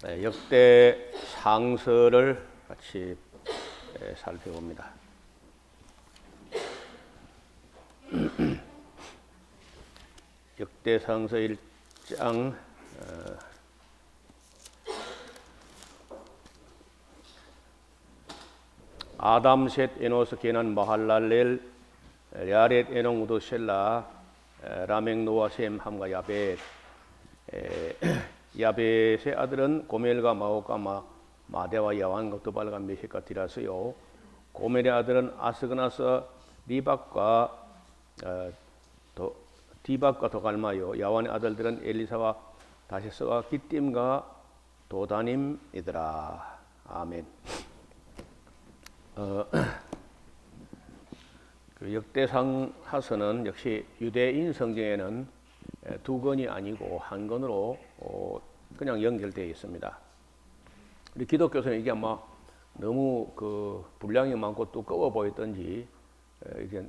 역대 상서를 같이 살펴봅니다. 역대 상서 1장 아담 셋 에노스 게난 마할랄렐 야렛 에농 우드 셀라 라멕 노아 셈 함과 야벳. 야벳의 아들은 고멜과 마오가 마대와 야완과 드발과 메색과 디라스요. 고멜의 아들은 아스그나스 리박과 디박과 도갈마요. 야완의 아들들은 엘리사와 다시스와 기띔과 도다님이더라. 아멘. 그 역대상 하서는 역시 유대인 성경에는 두 권이 아니고 한 권으로 그냥 연결되어 있습니다. 우리 기독교에서는 이게 아마 너무 그 분량이 많고 두꺼워 보였던지 이게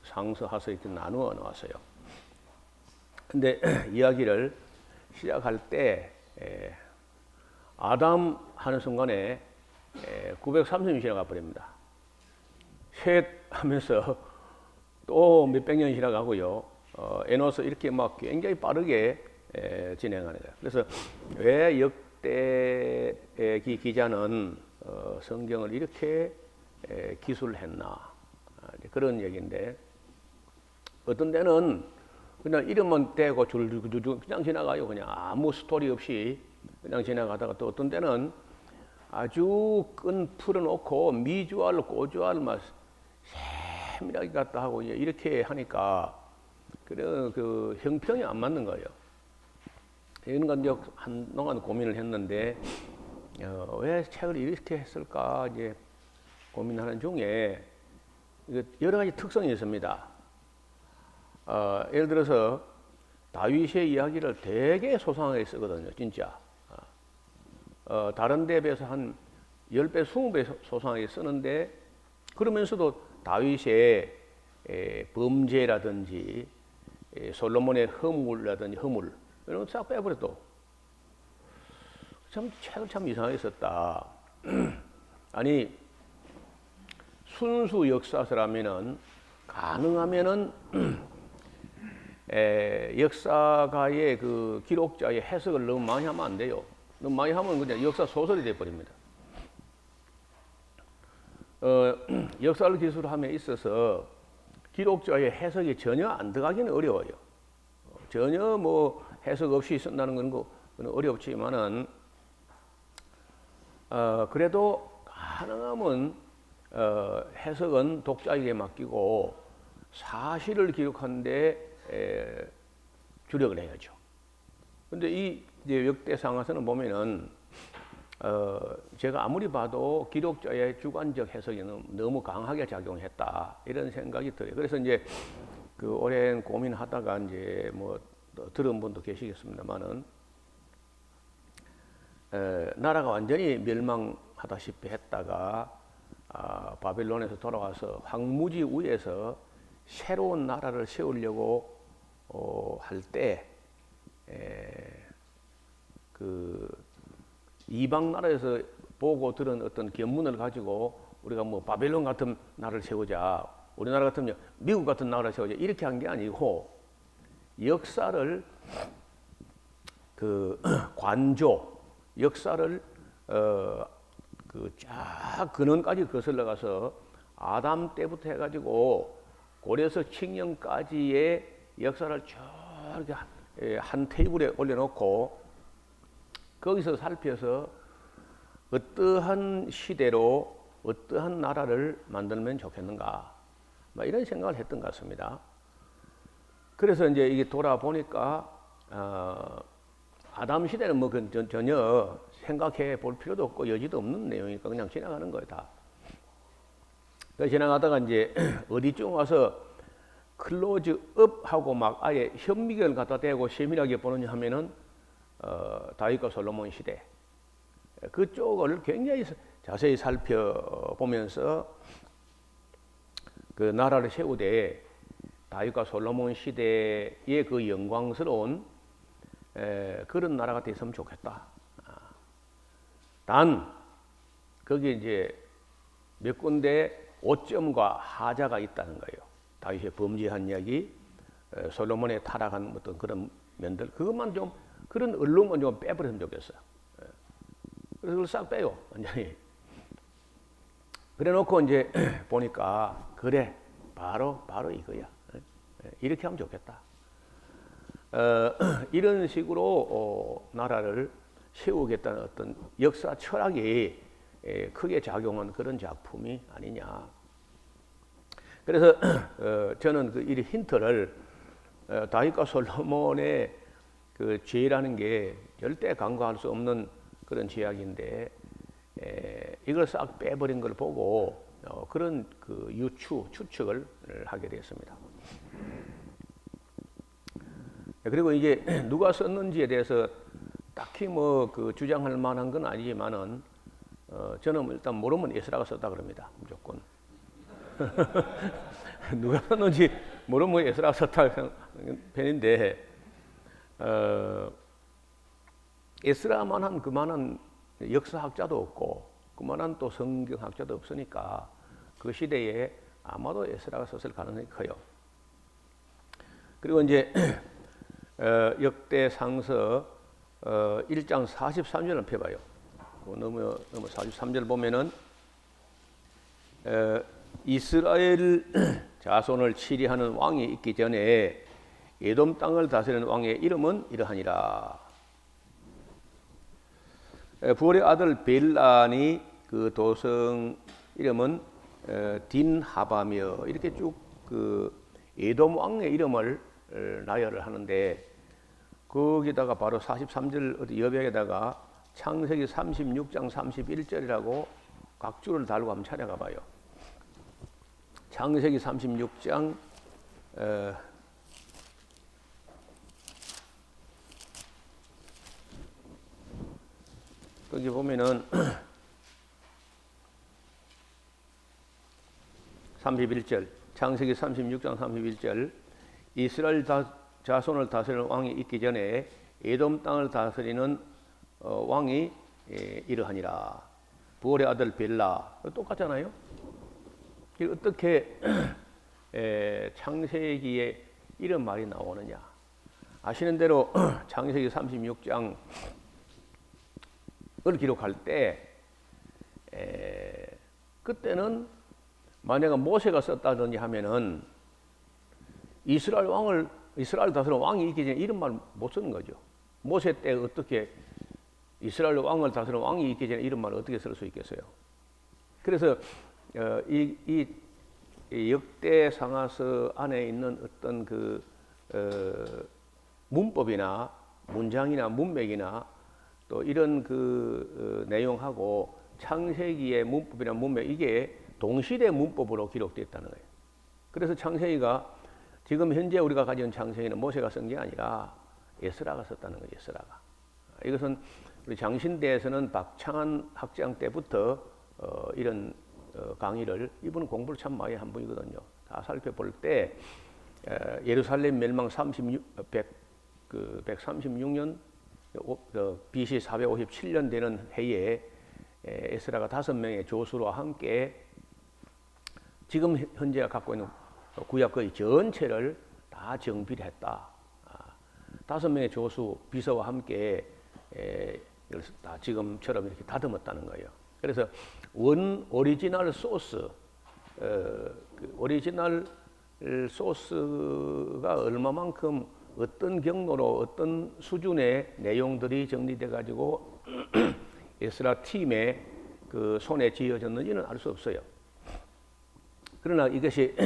상서 하서 이렇게 나누어 놓았어요. 근데 이야기를 시작할 때 아담 하는 순간에 930년 지나가 버립니다. 셋 하면서 또 몇백 년 지나가고요. 에노스 이렇게 막 굉장히 빠르게 진행하는 거예요. 그래서 왜 역대 기자는 성경을 이렇게 기술했나 그런 얘기인데, 어떤 때는 그냥 이름만 떼고 줄줄줄 그냥 지나가요. 그냥 아무 스토리 없이 그냥 지나가다가, 또 어떤 때는 아주 끈 풀어놓고 미주알 고주알 막 세밀하게 갖다 하고 이렇게 하니까 그런 그 형평이 안 맞는 거예요. 이런 건 이제 한동안 고민을 했는데 왜 책을 이렇게 했을까 이제 고민하는 중에 여러 가지 특성이 있습니다. 예를 들어서 다윗의 이야기를 되게 소상하게 쓰거든요, 진짜. 다른 데 비해서 한 10배, 20배 소상하게 쓰는데, 그러면서도 다윗의 범죄라든지 솔로몬의 허물이라든지 허물 이런 거 싹 빼버려. 또 참 책을 참 이상하게 썼다. 아니 순수 역사서라면은 가능하면은 역사가의 그 기록자의 해석을 너무 많이 하면 안 돼요. 너무 많이 하면 그냥 역사 소설이 돼 버립니다. 역사를 기술함에 있어서 기록자의 해석이 전혀 안 들어가기는 어려워요. 전혀 뭐 해석 없이 쓴다는 건 어렵지만은 그래도 가능하면 해석은 독자에게 맡기고 사실을 기록하는데 주력을 해야죠. 근데 이 이제 역대상에서는 보면은 제가 아무리 봐도 기록자의 주관적 해석이 너무 강하게 작용했다 이런 생각이 들어요. 그래서 이제 그 오랜 고민하다가 이제 뭐 들은 분도 계시겠습니다만은 나라가 완전히 멸망하다시피 했다가 바벨론에서 돌아와서 황무지 위에서 새로운 나라를 세우려고 할 때 그 이방 나라에서 보고 들은 어떤 견문을 가지고 우리가 뭐 바벨론 같은 나라를 세우자, 우리나라 같으면 미국 같은 나라를 세우자 이렇게 한 게 아니고, 역사를 그 관조 역사를 그 쫙 근원까지 거슬러 가서 아담 때부터 해가지고 고려에서 칙령까지의 역사를 쭉 한 테이블에 올려놓고 거기서 살펴서 어떠한 시대로 어떠한 나라를 만들면 좋겠는가, 이런 생각을 했던 것 같습니다. 그래서 이제 이게 돌아보니까 아담 시대는 뭐 전혀 생각해 볼 필요도 없고 여지도 없는 내용이니까 그냥 지나가는 거예요, 다. 그래서 지나가다가 이제 어디쯤 와서 클로즈업 하고 막 아예 현미경을 갖다 대고 세밀하게 보느냐 하면은 다윗과 솔로몬 시대 그쪽을 굉장히 자세히 살펴보면서 그 나라를 세우되 다윗과 솔로몬 시대의 그 영광스러운 그런 나라가 됐으면 좋겠다. 단 거기에 이제 몇 군데 오점과 하자가 있다는 거예요. 다윗의 범죄한 이야기, 솔로몬의 타락한 어떤 그런 면들, 그것만 좀 그런 얼룩만 좀 빼버렸으면 좋겠어요. 그래서 그걸 싹 빼요, 완전히. 그래놓고 이제 보니까 그래, 바로 이거야. 이렇게 하면 좋겠다. 이런 식으로 나라를 세우겠다는 어떤 역사 철학이 크게 작용한 그런 작품이 아니냐. 그래서 저는 그 이 힌트를 다윗과 솔로몬의 그 죄라는 게 절대 간과할 수 없는 그런 죄악인데 이걸 싹 빼버린 걸 보고 그런 그 추측을 하게 됐습니다. 그리고 이제 누가 썼는지에 대해서 딱히 뭐 그 주장할 만한 건 아니지만은 저는 일단 모르면 에스라가 썼다 그럽니다. 무조건. 누가 썼는지 모르면 에스라가 썼다 편인데 에스라만한 그만한 역사학자도 없고 그만한 또 성경학자도 없으니까 그 시대에 아마도 에스라가 썼을 가능성이 커요. 그리고 이제 역대상서 1장 43절을 펴봐요. 너무 43절 보면은 이스라엘 자손을 치리하는 왕이 있기 전에 에돔 땅을 다스리는 왕의 이름은 이러하니라. 부올의 아들 벨란이 그 도성 이름은 딘하바며 이렇게 쭉 그 에돔 왕의 이름을 나열을 하는데 거기다가 바로 43절 어디 여백에다가 창세기 36장 31절이라고 각주를 달고 한번 찾아가 봐요. 창세기 36장 거기 보면은 31절 창세기 36장 31절 이스라엘 자손을 다스리는 왕이 있기 전에 에돔 땅을 다스리는 왕이 이러하니라. 부올의 아들 벨라 똑같잖아요. 어떻게 창세기에 이런 말이 나오느냐. 아시는 대로 창세기 36장을 기록할 때 그때는 만약에 모세가 썼다든지 하면은 이스라엘 다스리는 왕이 있기 전에 이런 말 못 쓰는 거죠. 모세 때 어떻게 이스라엘 왕을 다스리는 왕이 있기 전에 이런 말을 어떻게 쓸 수 있겠어요? 그래서 이 역대상하서 안에 있는 어떤 그 문법이나 문장이나 문맥이나 또 이런 그 내용하고 창세기의 문법이나 문맥 이게 동시대 문법으로 기록되었다는 거예요. 그래서 창세기가 지금 현재 우리가 가진 창세기는 모세가 쓴 게 아니라 에스라가 썼다는 거죠. 에스라가. 이것은 우리 장신대에서는 박창한 학장 때부터 이런 강의를 이분은 공부를 참 많이 한 분이거든요. 다 살펴볼 때 예루살렘 멸망 136년 BC 457년 되는 해에 에스라가 5명의 조수와 함께 지금 현재가 갖고 있는 구약 거의 전체를 다 정비를 했다. 5명의 조수 비서와 함께 이걸 다 지금처럼 이렇게 다듬었다는 거예요. 그래서 오리지널 소스, 그 오리지널 소스가 얼마만큼 어떤 경로로 어떤 수준의 내용들이 정리돼 가지고 에스라 팀의 그 손에 쥐어졌는지는 알 수 없어요. 그러나 이것이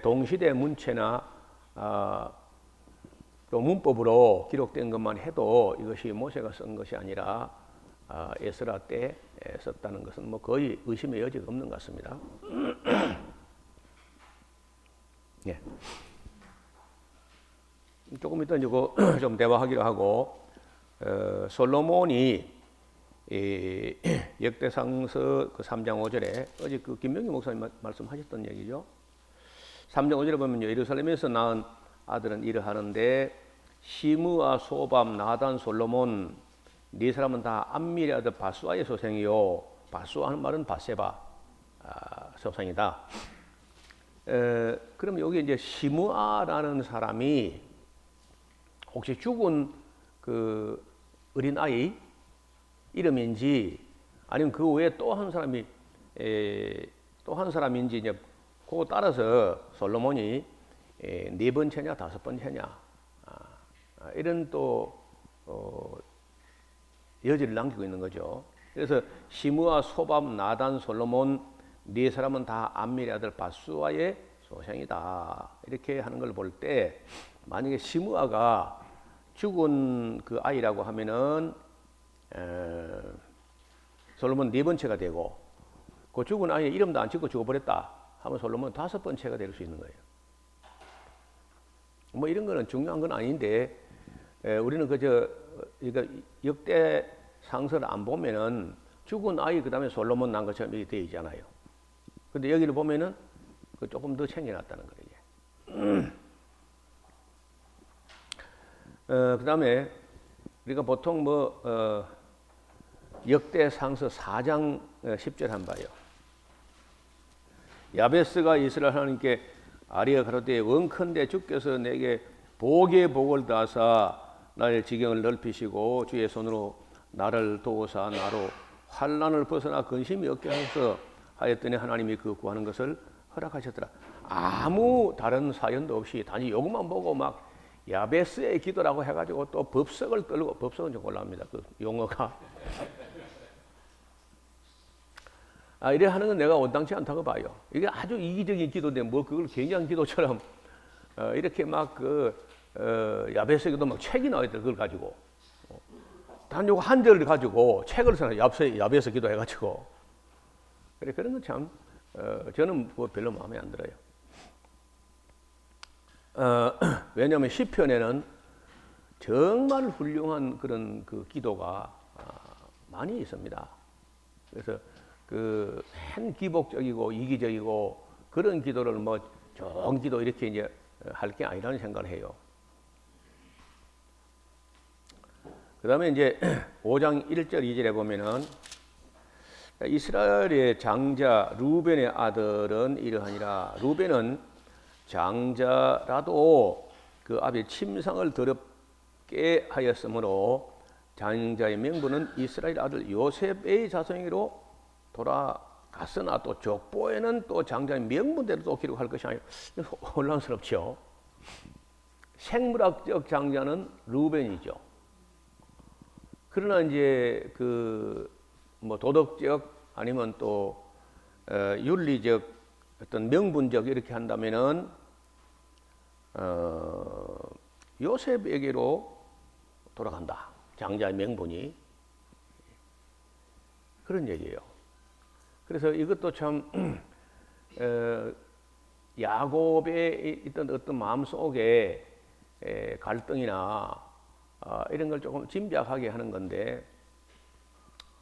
동시대 문체나 또 문법으로 기록된 것만 해도 이것이 모세가 쓴 것이 아니라 에스라 때 썼다는 것은 뭐 거의 의심의 여지가 없는 것 같습니다. 예. 조금 이따 이제 좀 대화하기로 하고 솔로몬이 역대상서 그 3장 5절에 어제 그 김명희 목사님 말씀하셨던 얘기죠. 3장 5절에 보면 예루살렘에서 낳은 아들은 이러하는데 시므아 소밤 나단 솔로몬 네 사람은 다 암미의 아들 바수아의 소생이요. 바수아는 말은 바세바 소생이다. 그럼 여기 이제 시므아라는 사람이 혹시 죽은 그 어린 아이 이름인지 아니면 그 외에 또 한 사람이 또 한 사람인지 이제 그거 따라서 솔로몬이 네 번째냐 다섯 번째냐 이런 또 여지를 남기고 있는 거죠. 그래서 시므아, 소밥, 나단, 솔로몬 네 사람은 다 암미의 아들 바수아의 소생이다. 이렇게 하는 걸 볼 때 만약에 시므아가 죽은 그 아이라고 하면은 솔로몬 네 번째가 되고 그 죽은 아이의 이름도 안 짓고 죽어버렸다 하면 솔로몬 다섯 번째가 될 수 있는 거예요. 뭐 이런 거는 중요한 건 아닌데 우리는 그저 역대 상서를 안 보면은 죽은 아이 그다음에 솔로몬 난 것처럼 이렇게 되어 있잖아요. 근데 여기를 보면은 그 조금 더 챙겨놨다는 거예요. 그다음에 우리가 보통 역대 상서 4장 10절 한번 봐요. 야베스가 이스라엘 하나님께 아리가 가로되 원컨대 주께서 내게 복의 복을 다사 나의 지경을 넓히시고 주의 손으로 나를 도우사 나로 환난을 벗어나 근심이 없게 하소서 하였더니 하나님이 그 구하는 것을 허락하셨더라. 아무 다른 사연도 없이 단지 요것만 보고 막 야베스의 기도라고 해가지고 또 법석을 떨고 법석은 좀 곤란합니다. 그 용어가 이래 하는 건 내가 온당치 않다고 봐요. 이게 아주 이기적인 기도인데 뭐 그걸 굉장한 기도처럼 이렇게 막 야베스 기도 막 책이 나와야 돼. 그걸 가지고 단 요거 한 절을 가지고 책을 써서 야베스 기도해가지고 그래 그런 건 참 저는 뭐 별로 마음에 안 들어요. 왜냐하면 시편에는 정말 훌륭한 그런 그 기도가 많이 있습니다. 그래서 그 한기복적이고 이기적이고 그런 기도를 뭐 좋은 기도 이렇게 이제 할 게 아니라는 생각을 해요. 그 다음에 이제 5장 1절 2절에 보면은 이스라엘의 장자 루벤의 아들은 이러하니라. 루벤은 장자라도 그 아비의 침상을 더럽게 하였으므로 장자의 명분은 이스라엘 아들 요셉의 자손이로 돌아갔으나 또 족보에는 또 장자의 명분대로 또 기록할 것이 아니라 혼란스럽죠. 생물학적 장자는 루벤이죠. 그러나 이제 그 뭐 도덕적 아니면 또 윤리적 어떤 명분적 이렇게 한다면은 요셉에게로 돌아간다. 장자의 명분이 그런 얘기예요. 그래서 이것도 참 야곱의 있던 어떤 마음 속에 갈등이나 이런 걸 조금 짐작하게 하는 건데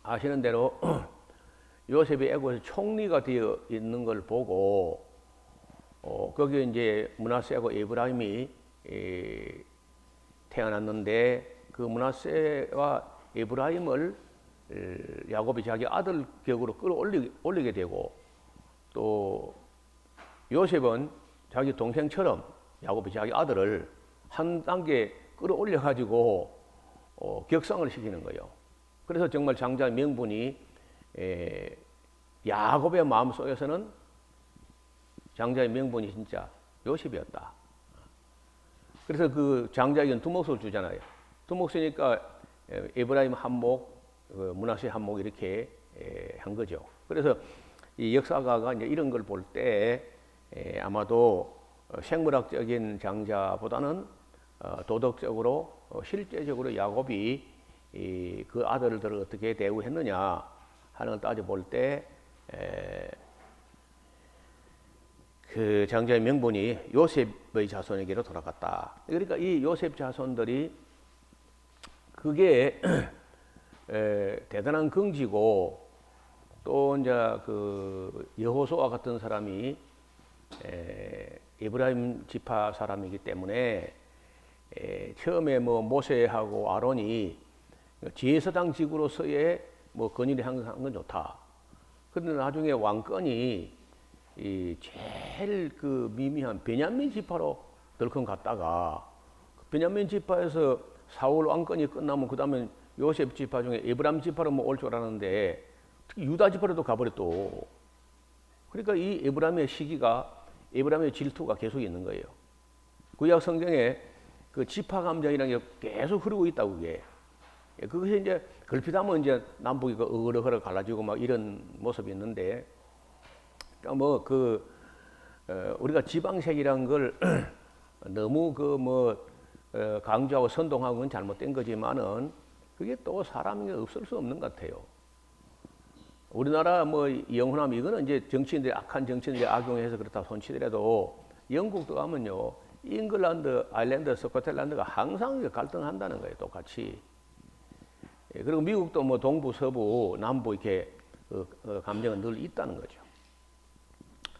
아시는 대로 요셉이 애굽에서 총리가 되어 있는 걸 보고 거기에 이제 므낫세하고 에브라임이 태어났는데 그 므낫세와 에브라임을 야곱이 자기 아들 격으로 끌어올리게 되고 또 요셉은 자기 동생처럼 야곱이 자기 아들을 한 단계 끌어올려 가지고 격상을 시키는 거예요. 그래서 정말 장자의 명분이 야곱의 마음속에서는 장자의 명분이 진짜 요셉이었다. 그래서 그 장자에게는 두 몫을 주잖아요. 두 몫이니까 에브라임 한 몫, 므낫세 한 몫 이렇게 한 거죠. 그래서 이 역사가가 이제 이런 걸 볼 때 아마도 생물학적인 장자보다는 도덕적으로 실제적으로 야곱이 그 아들들을 어떻게 대우했느냐 하는 걸 따져볼 때 그 장자의 명분이 요셉의 자손에게로 돌아갔다. 그러니까 이 요셉 자손들이 그게 대단한 긍지고 또 이제 그 여호수아 같은 사람이 에브라임 지파 사람이기 때문에 처음에 뭐 모세하고 아론이 제사장직으로서의 뭐 건의를 항상 건 좋다. 그런데 나중에 왕권이 이 제일 그 미미한 베냐민 지파로 덜컹 갔다가 베냐민 지파에서 사울 왕권이 끝나면 그 다음에 요셉 지파 중에 에브람 지파로 뭐 올 줄 알았는데 특히 유다 지파로도 가버렸또. 그러니까 이 에브람의 시기가 에브람의 질투가 계속 있는 거예요. 구약 성경에 그 지파 감정이라는 게 계속 흐르고 있다고 그게. 그것이 이제 걸핏하면 이제 남북이 어그러그러 갈라지고 막 이런 모습이 있는데, 그러니까 뭐 우리가 지방색이란 걸 너무 강조하고 선동하고 건 잘못된 거지만은 그게 또 사람이 없을 수 없는 것 같아요. 우리나라 뭐 영훈함 이거는 이제 정치인들이 악한 정치인들이 악용해서 그렇다 손치더라도 영국도 가면요 잉글랜드, 아일랜드, 스코틀랜드가 항상 갈등한다는 거예요. 똑같이. 그리고 미국도 뭐 동부, 서부, 남부 이렇게 감정은 늘 있다는 거죠.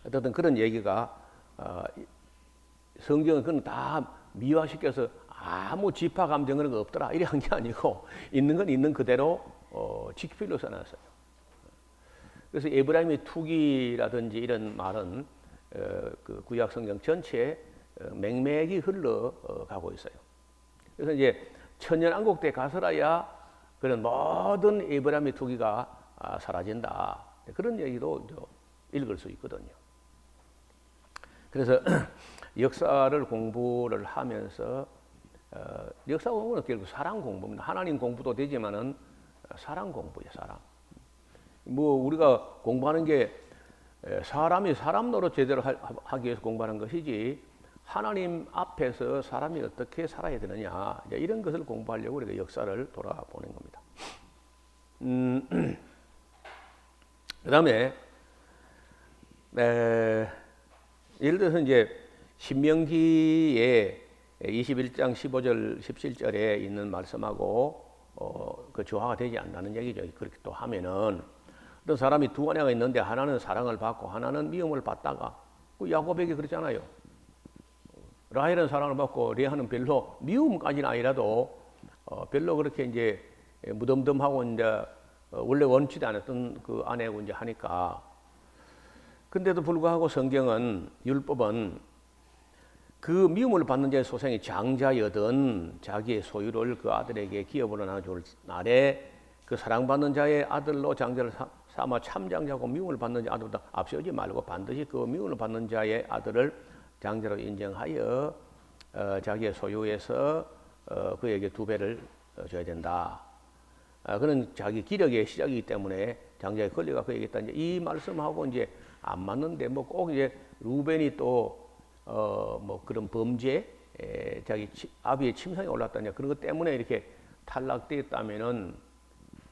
어쨌든 그런 얘기가 성경은 그건 다 미화시켜서 아무 지파 감정 그런 거 없더라 이래 한 게 아니고 있는 건 있는 그대로 지키필로 써놨어요. 그래서 에브라임의 투기라든지 이런 말은 그 구약 성경 전체에 맹맥이 흘러가고 있어요. 그래서 이제 천년왕국 때 가서라야 그런 모든 에브라임의 투기가 사라진다. 그런 얘기도 읽을 수 있거든요. 그래서 역사를 공부를 하면서 역사 공부는 결국 사랑 공부입니다. 하나님 공부도 되지만은 사랑 공부예요. 사랑. 뭐 우리가 공부하는 게 사람이 사람 노릇 제대로 하기 위해서 공부하는 것이지 하나님 앞에서 사람이 어떻게 살아야 되느냐 이런 것을 공부하려고 우리가 역사를 돌아보는 겁니다. 그다음에 예를 들어서 이제 신명기에 21장 15절 17절에 있는 말씀하고 그 조화가 되지 않는다는 얘기죠. 그렇게 또 하면은 어떤 사람이 두 아내가 있는데 하나는 사랑을 받고 하나는 미움을 받다가 그 야곱에게 그렇잖아요. 라헬은 사랑을 받고 레아는 별로 미움까지는 아니라도 별로 그렇게 이제 무덤덤하고 이제 원래 원치도 않았던 그 아내고 이제 하니까. 근데도 불구하고 성경은 율법은 그 미움을 받는 자의 소생이 장자여든 자기의 소유를 그 아들에게 기업으로 나눠줄 날에 그 사랑받는 자의 아들로 장자를 삼아 참장자고 미움을 받는 자 아들보다 앞세우지 말고 반드시 그 미움을 받는 자의 아들을 장자로 인정하여 자기의 소유에서 그에게 2배를 줘야 된다. 그는 자기 기력의 시작이기 때문에 장자의 권리가 그에게 있다. 이 말씀하고 이제 안 맞는데 뭐 꼭 이제 루벤이 또 뭐 그런 범죄 자기 아비의 침상에 올랐다냐 그런 것 때문에 이렇게 탈락되었다면은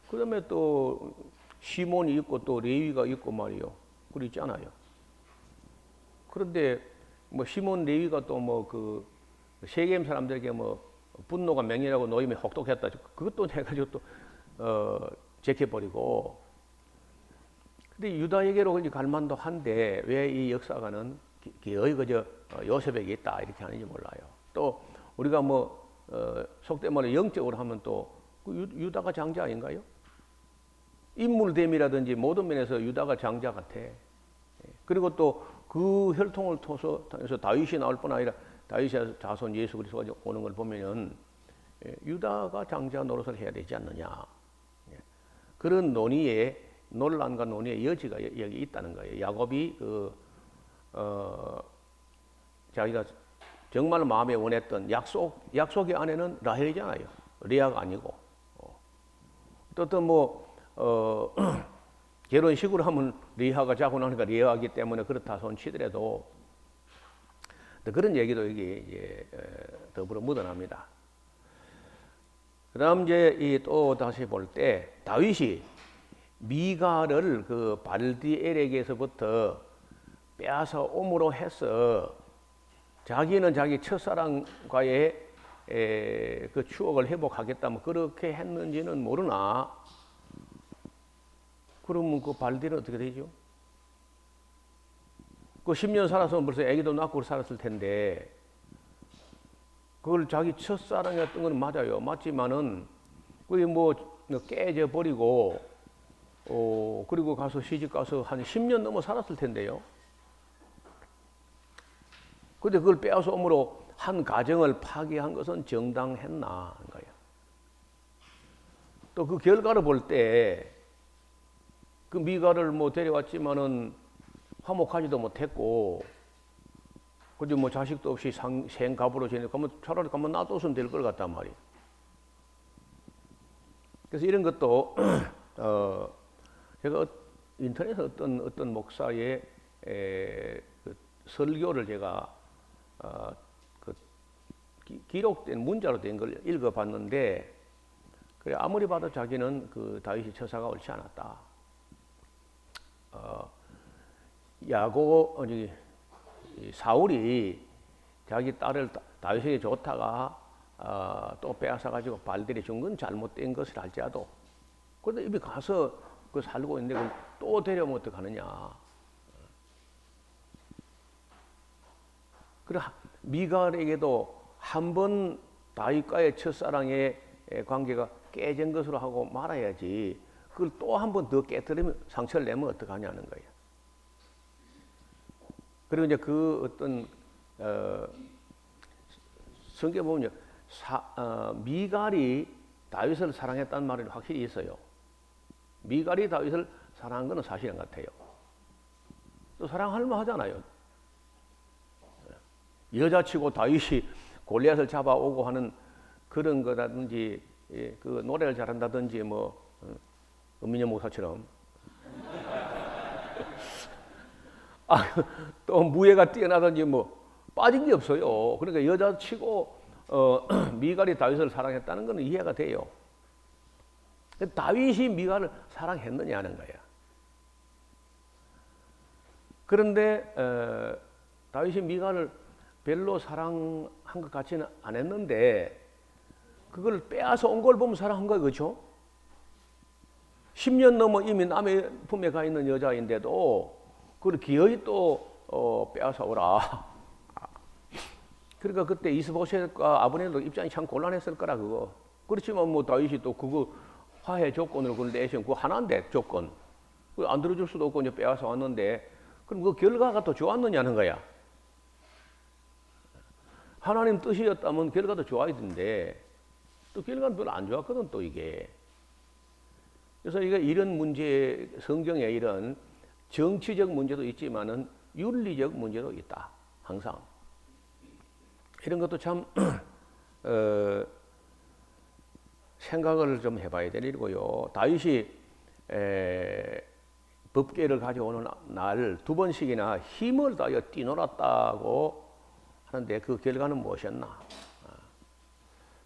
그다음에 또 시몬이 있고 또 레위가 있고 말이요. 그랬잖아요. 그런데 뭐 시몬 레위가 또 뭐 그 세겜 사람들에게 뭐 분노가 맹렬하고 노임이 혹독했다. 그것도 해가지고 또 제껴버리고. 근데 유다에게로 갈 만도 한데 왜 이 역사가는 기어이 그저 요셉에게 있다 이렇게 하는지 몰라요. 또 우리가 뭐 속된 말로 영적으로 하면 또 그 유다가 장자 아닌가요? 인물됨이라든지 모든 면에서 유다가 장자 같아. 그리고 또 그 혈통을 통해서 다윗이 나올 뿐 아니라 다윗의 자손 예수 그리스도가 오는 걸 보면은 유다가 장자 노릇을 해야 되지 않느냐. 그런 논란과 논의의 여지가 여기 있다는 거예요. 야곱이 자기가 정말 마음에 원했던 약속의 아내는 라헬이잖아요. 레아가 아니고. 어떤 결혼식으로 하면 레아가 자고 나니까 레아이기 때문에 그렇다 손치더라도 그런 얘기도 여기 이제 더불어 묻어납니다. 그다음 이제 또 다시 볼 때 다윗이 미갈을 그 발디엘에게서부터 빼앗아 옴으로 해서 자기는 자기 첫사랑과의 그 추억을 회복하겠다면 그렇게 했는지는 모르나 그러면 그 발디엘은 어떻게 되죠? 그 10년 살아서 벌써 아기도 낳고 살았을 텐데 그걸 자기 첫사랑이었던 건 맞아요. 맞지만은 그게 뭐 깨져 버리고 그리고 가서 시집 가서 한 10년 넘어 살았을 텐데요. 근데 그걸 빼앗아 오므로 한 가정을 파괴한 것은 정당했나 하는 거예요. 또 그 결과를 볼 때 그 미가를 뭐 데려왔지만은 화목하지도 못했고, 그리고 뭐 자식도 없이 생갑으로 지내고, 차라리 가만 놔둬서는 될 걸 같단 말이에요. 그래서 이런 것도 제가 인터넷에 어떤 목사의 그 설교를 제가 그 기록된 문자로 된 걸 읽어봤는데, 그래 아무리 봐도 자기는 그 다윗의 처사가 옳지 않았다. 사울이 자기 딸을 다윗에게 줬다가 또 빼앗아 가지고 발들이 준 건 잘못된 것을 할지라도, 그런데 이미 가서 그 살고 있는데 그걸 또 데려오면 어떡하느냐. 그래 미갈에게도 한 번 다윗과의 첫사랑의 관계가 깨진 것으로 하고 말아야지, 그걸 또 한 번 더 깨뜨리면 상처를 내면 어떡하냐는 거예요. 그리고 이제 그 어떤 성경 보면 미갈이 다윗을 사랑했다는 말이 확실히 있어요. 미갈이 다윗을 사랑한 것은 사실인 것 같아요. 또 사랑할 만하잖아요. 여자치고 다윗이 골리앗을 잡아오고 하는 그런 거라든지, 그 노래를 잘한다든지, 뭐 은민여 목사처럼 또 무예가 뛰어나든지 뭐 빠진 게 없어요. 그러니까 여자치고 미갈이 다윗을 사랑했다는 것은 이해가 돼요. 다윗이 미갈을 사랑했느냐는 거야. 그런데 다윗이 미갈을 별로 사랑한 것 같지는 않았는데, 그걸 빼앗아 온 걸 보면 사랑한 거예요. 그렇죠? 10년 넘어 이미 남의 품에 가 있는 여자인데도 그걸 기어이 또 빼앗아 오라. 그러니까 그때 이스보셋과 아브넬도 입장이 참 곤란했을 거라 그거. 그렇지만 뭐 다윗이 또 그거 화해 조건으로 그걸 내신 그거 하나인데 조건. 안 들어줄 수도 없고 이제 빼앗아 왔는데, 그럼 그 결과가 더 좋았느냐는 거야. 하나님 뜻이었다면 결과도 좋아야 되는데 또 결과는 별로 안 좋았거든 또 이게. 그래서 이런 문제, 성경에 이런 정치적 문제도 있지만은 윤리적 문제도 있다. 항상. 이런 것도 참 생각을 좀 해봐야 될 일이고요. 다윗이 법궤를 가져오는 날 2번씩이나 힘을 다하여 뛰놀았다고 하는데 그 결과는 무엇이었나?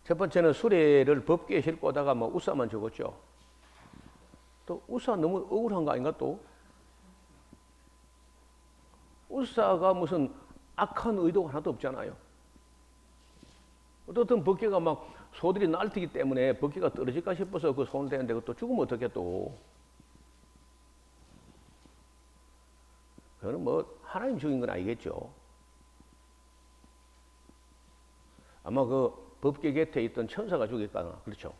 첫 번째는 수레를 법궤에 싣고 오다가 뭐 우사만 죽었죠. 또 우사 너무 억울한 거 아닌가 또? 우사가 무슨 악한 의도가 하나도 없잖아요. 어떤 법궤가 막 소들이 날뛰기 때문에 법궤가 떨어질까 싶어서 그 손을 대는데 그것도 죽으면 어떻게 또? 그거는 뭐 하나님 죽인 건 아니겠죠. 아마 그 법궤 곁에 있던 천사가 죽였거나 그렇죠.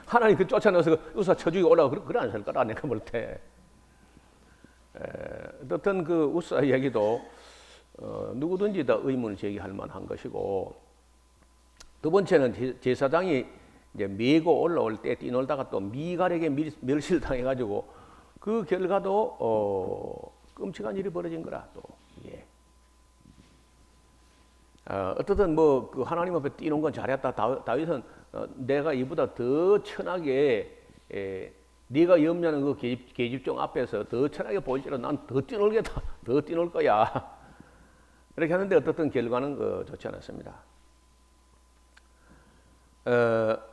하나님 그 쫓아내서 그 우사 쳐주기 올라가 그래 안 살 거라 내가 볼 때. 어떤 그 우사 이야기도 누구든지 다 의문을 제기할 만한 것이고, 두 번째는 제사장이 이제 메고 올라올 때 뛰놀다가 또 미갈에게 멸실당해가지고 그 결과도 끔찍한 일이 벌어진 거라 또. 예. 어떻든 뭐 그 하나님 앞에 뛰는 건 잘했다. 다윗은 내가 이보다 더 천하게 네가 염려하는 그 계집종 앞에서 더 천하게 보일지라도 난 더 뛰놀겠다. 더 뛰놀 거야. 이렇게 하는데 어떻든 결과는 좋지 않았습니다.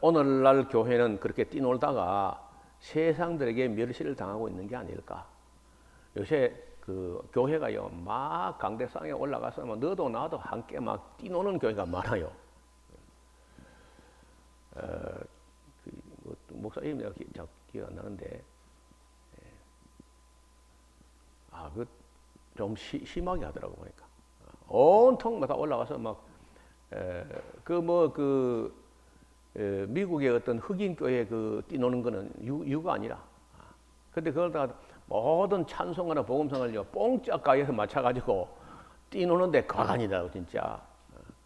오늘날 교회는 그렇게 뛰놀다가 세상들에게 멸시를 당하고 있는 게 아닐까. 요새 그 교회가요 막 강대상에 올라가서 뭐 너도 나도 함께 막 뛰노는 교회가 많아요. 목사 이름 내가 기억 안 나는데, 그 좀 심하게 하더라고 보니까. 온통 다 올라가서 막 미국의 어떤 흑인 교회 그 뛰노는 거는 유가 아니라. 근데 그걸 다 모든 찬송가나 복음성을 뽕짝 가게에서 맞춰가지고 뛰노는데 과간이다 진짜.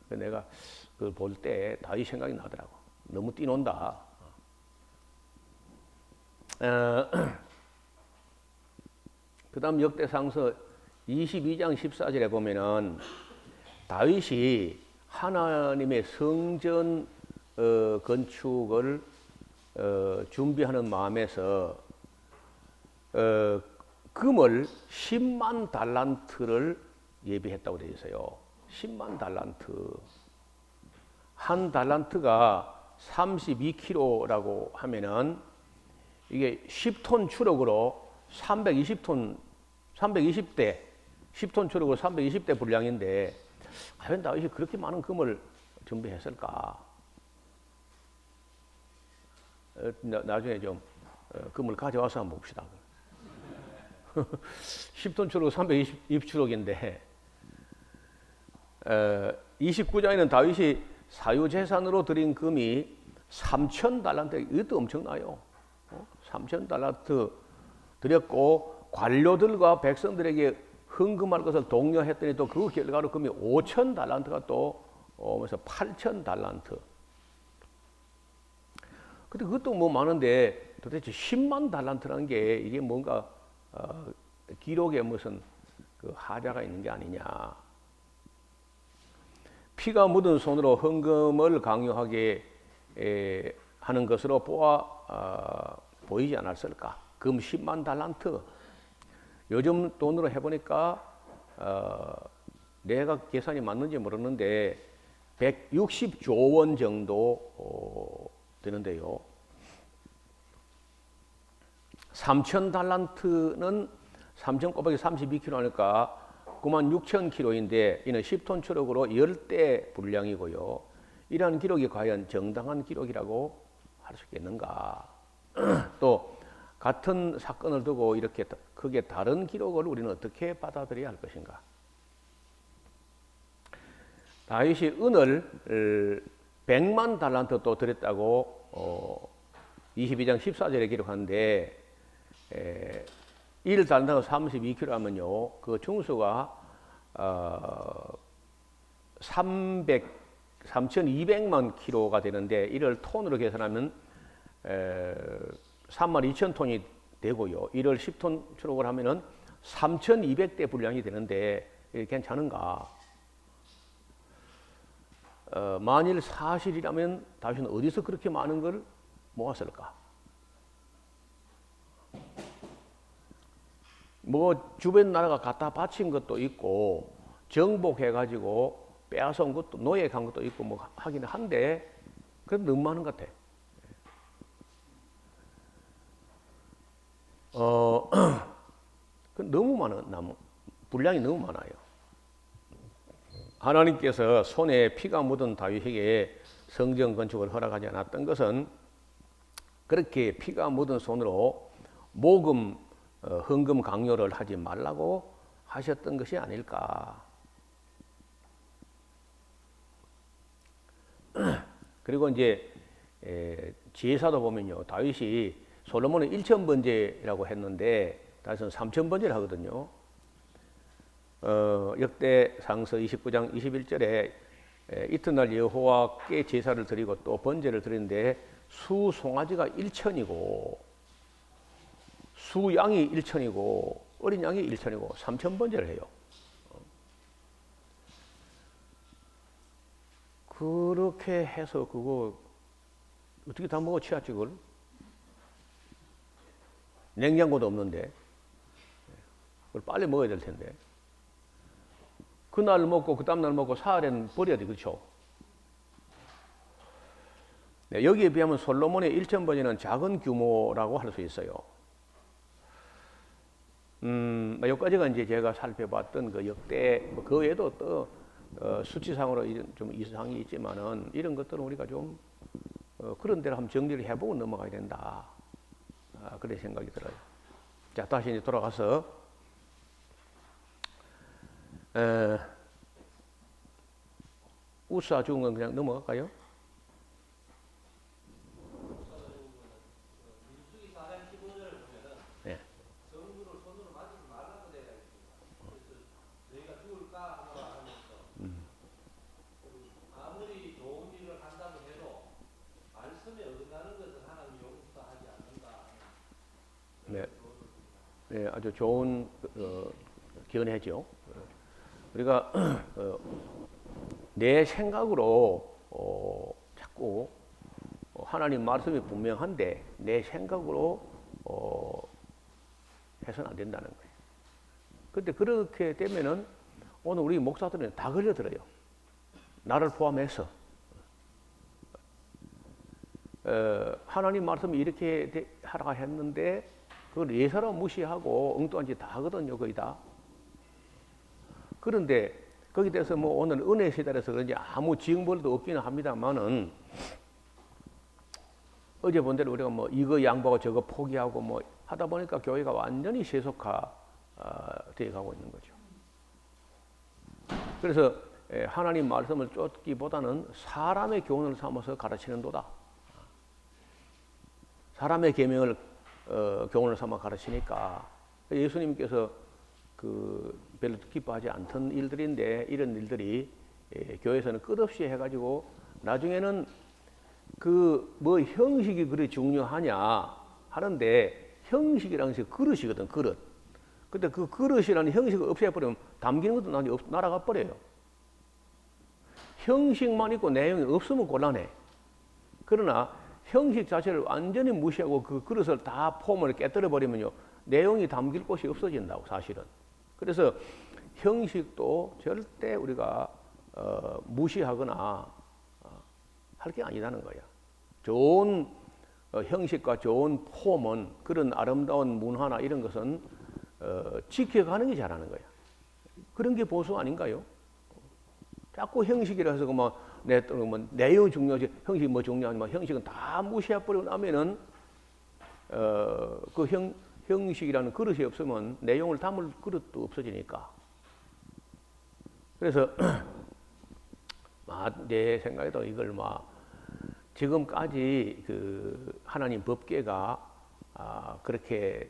내가 그걸 볼 때 다윗 생각이 나더라고. 너무 뛰논다. 그다음 역대상서 22장 14절에 보면은 다윗이 하나님의 성전 건축을 준비하는 마음에서 금을 10만 달란트를 예비했다고 되어 있어요. 10만 달란트. 한 달란트가 32kg라고 하면은 이게 10톤 추력으로 320톤, 320대, 10톤 추력으로 320대 분량인데 과연 다윗이 그렇게 많은 금을 준비했을까? 나중에 좀 금을 가져와서 한번 봅시다. 10톤 추력 320추력인데 29장에는 다윗이 사유재산으로 드린 금이 3,000달란트, 이것도 엄청나요. 3,000달란트 드렸고 관료들과 백성들에게 헌금할 것을 독려했더니 또 그 결과로 금이 5,000달란트가 또 오면서 8,000달란트. 근데 그것도 뭐 많은데 도대체 10만 달란트라는 게 이게 뭔가 기록에 무슨 그 하자가 있는 게 아니냐. 피가 묻은 손으로 헌금을 강요하게 하는 것으로 보이지 않았을까? 금 10만 달란트. 요즘 돈으로 해보니까 내가 계산이 맞는지 모르는데 160조 원 정도 되는데요. 3,000달란트는 3,000 곱하기 32kg 하니까 96,000kg인데 이는 10톤 추력으로 10대 분량이고요. 이러한 기록이 과연 정당한 기록이라고 할 수 있겠는가? 또 같은 사건을 두고 이렇게 크게 다른 기록을 우리는 어떻게 받아들여야 할 것인가? 다윗이 은을 100만 달란트 또 드렸다고 22장 14절에 기록하는데 1달란트가 32kg 하면요. 그 중수가 3,200만 킬로가 되는데 이를 톤으로 계산하면 32,000톤이 되고요. 이를 10톤 추록을 하면은 3,200대 분량이 되는데 괜찮은가? 만일 사실이라면 다윗은 어디서 그렇게 많은 걸 모았을까? 뭐 주변 나라가 갖다 바친 것도 있고 정복해가지고 빼앗아온 것도 노예간 것도 있고 뭐 하긴 한데 그래도 너무 많은 것 같아. 너무 많아. 분량이 너무 많아요. 하나님께서 손에 피가 묻은 다윗에게 성전 건축을 허락하지 않았던 것은 그렇게 피가 묻은 손으로 모금 헌금 강요를 하지 말라고 하셨던 것이 아닐까. 그리고 이제 제사도 보면요. 다윗이 솔로몬은 1,000번제라고 했는데 다윗은 3,000번제를 하거든요. 역대상서 29장 21절에 이튿날 여호와께 제사를 드리고 또 번제를 드리는데 수 송아지가 1,000이고 수 양이 1,000이고 어린 양이 1,000이고 3,000번제를 해요. 그렇게 해서 그거 어떻게 다 먹어 치웠지 그걸? 냉장고도 없는데 그걸 빨리 먹어야 될 텐데 그날 먹고 그 다음날 먹고 사흘엔 버려야 돼. 그렇죠? 네, 여기에 비하면 솔로몬의 1,000번제는 작은 규모라고 할 수 있어요. 여기까지가 이제 제가 살펴봤던 그 역대 그 외에도 또 수치상으로 좀 이상이 있지만은 이런 것들은 우리가 좀 그런 대로 한번 정리를 해보고 넘어가야 된다. 그런 생각이 들어요. 자, 다시 이제 돌아가서 우사 죽은 건 그냥 넘어갈까요? 네. 네. 네, 아주 좋은 견해죠. 우리가 내 생각으로 자꾸 하나님 말씀이 분명한데 내 생각으로 해서는 안 된다는 거예요. 근데 그렇게 되면은 오늘 우리 목사들은 다 걸려들어요. 나를 포함해서. 하나님 말씀이 이렇게 하라 했는데 그걸 예사로 무시하고 엉뚱한 짓 다 하거든요, 거의 다. 그런데 거기에 대해서 뭐 오늘 은혜 시대라서 그런지 아무 징벌도 없기는 합니다만은 어제 본 대로 우리가 뭐 이거 양보하고 저거 포기하고 뭐 하다 보니까 교회가 완전히 세속화 되어 가고 있는 거죠. 그래서 하나님 말씀을 쫓기보다는 사람의 교훈을 삼아서 가르치는도다. 사람의 계명을 교훈을 삼아 가르치니까 예수님께서 별로 기뻐하지 않던 일들인데 이런 일들이 교회에서는 끝없이 해가지고 나중에는 뭐 형식이 그리 중요하냐 하는데 형식이라는 것이 그릇이거든, 그릇. 근데 그 그릇이라는 형식을 없애버리면 담기는 것도 나중에 날아가 버려요. 형식만 있고 내용이 없으면 곤란해. 그러나 형식 자체를 완전히 무시하고 그 그릇을 다 폼을 깨뜨려 버리면요 내용이 담길 곳이 없어진다고 사실은. 그래서 형식도 절대 우리가 무시하거나 할 게 아니라는 거야. 좋은 형식과 좋은 폼은 그런 아름다운 문화나 이런 것은 지켜가는 게 잘하는 거야. 그런 게 보수 아닌가요? 자꾸 형식이라 해서 뭐 내용 중요하지 형식이 뭐 중요하지만 형식은 다 무시해버리고 나면은 그 형식이라는 그릇이 없으면 내용을 담을 그릇도 없어지니까. 그래서 내 생각에도 이걸 지금까지 그 하나님 법궤가 그렇게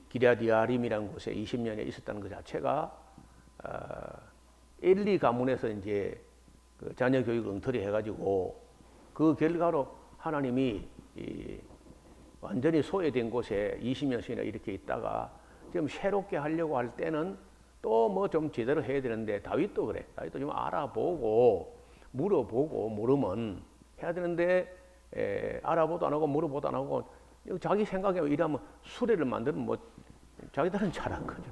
기랴디아림이라는 곳에 20년에 있었다는 것 자체가 1, 2 가문에서 이제 그 자녀 교육 엉터리 해가지고 그 결과로 하나님이 완전히 소외된 곳에 20년씩이나 이렇게 있다가 지금 새롭게 하려고 할 때는 또 뭐 좀 제대로 해야 되는데 다윗도 그래. 다윗도 좀 알아보고 물어보고 모르면 해야 되는데 알아보도 안 하고 물어보도 안 하고 자기 생각에 이러면 수레를 만들면 뭐 자기들은 잘한 거죠.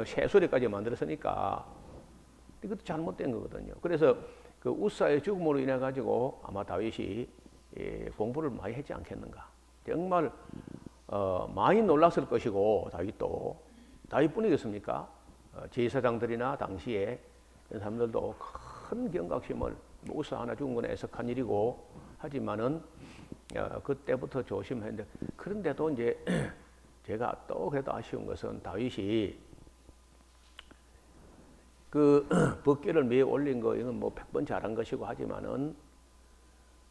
새 수레까지 만들었으니까 이것도 잘못된 거거든요. 그래서 그 우사의 죽음으로 인해 가지고 아마 다윗이 공부를 많이 했지 않겠는가. 정말 많이 놀랐을 것이고 다윗뿐이겠습니까? 제사장들이나 당시에 그런 사람들도 큰 경각심을 우사 하나 죽은 건 애석한 일이고 하지만은 그때부터 조심했는데 그런데도 이제 제가 또 그래도 아쉬운 것은 다윗이 그 법궤를 매에 올린 거 이건 뭐 100번 잘한 것이고 하지만은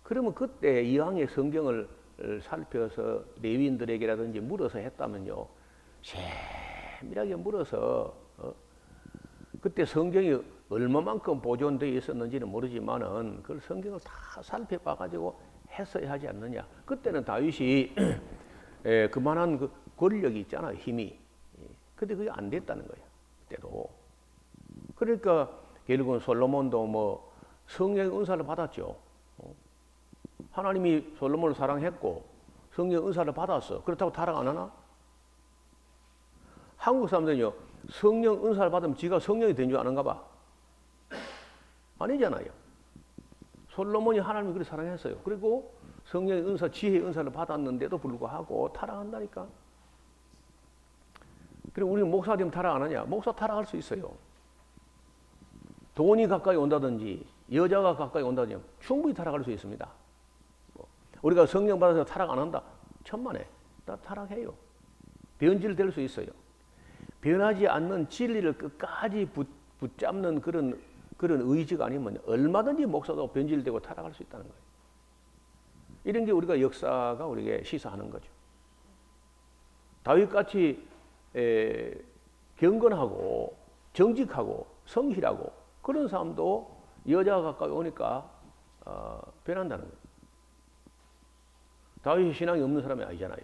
그러면 그때 이왕의 성경을 살펴서 레위인들에게라든지 물어서 했다면요 세밀하게 물어서 그때 성경이 얼마만큼 보존되어 있었는지는 모르지만은 그걸 성경을 다 살펴봐 가지고 했어야 하지 않느냐. 그때는 다윗이 그만한 그 권력이 있잖아요, 힘이. 근데 그게 안 됐다는 거예요, 그때도. 그러니까 결국은 솔로몬도 뭐 성령의 은사를 받았죠. 하나님이 솔로몬을 사랑했고 성령의 은사를 받았어. 그렇다고 타락 안 하나? 한국 사람들은요, 성령 은사를 받으면 지가 성령이 된 줄 아는가 봐. 아니잖아요. 솔로몬이 하나님을 그렇게 사랑했어요. 그리고 성령의 은사, 지혜의 은사를 받았는데도 불구하고 타락한다니까. 그리고 우리는 목사 되면 타락 안 하냐? 목사 타락할 수 있어요. 돈이 가까이 온다든지 여자가 가까이 온다든지 충분히 타락할 수 있습니다. 우리가 성령 받아서 타락 안 한다? 천만에. 다 타락해요. 변질될 수 있어요. 변하지 않는 진리를 끝까지 붙잡는 그런 의지가 아니면 얼마든지 목사도 변질되고 타락할 수 있다는 거예요. 이런 게 우리가 역사가 우리에게 시사하는 거죠. 다윗같이 경건하고 정직하고 성실하고 그런 사람도 여자가 가까이 오니까 변한다는 거예요. 다윗이 신앙이 없는 사람이 아니잖아요.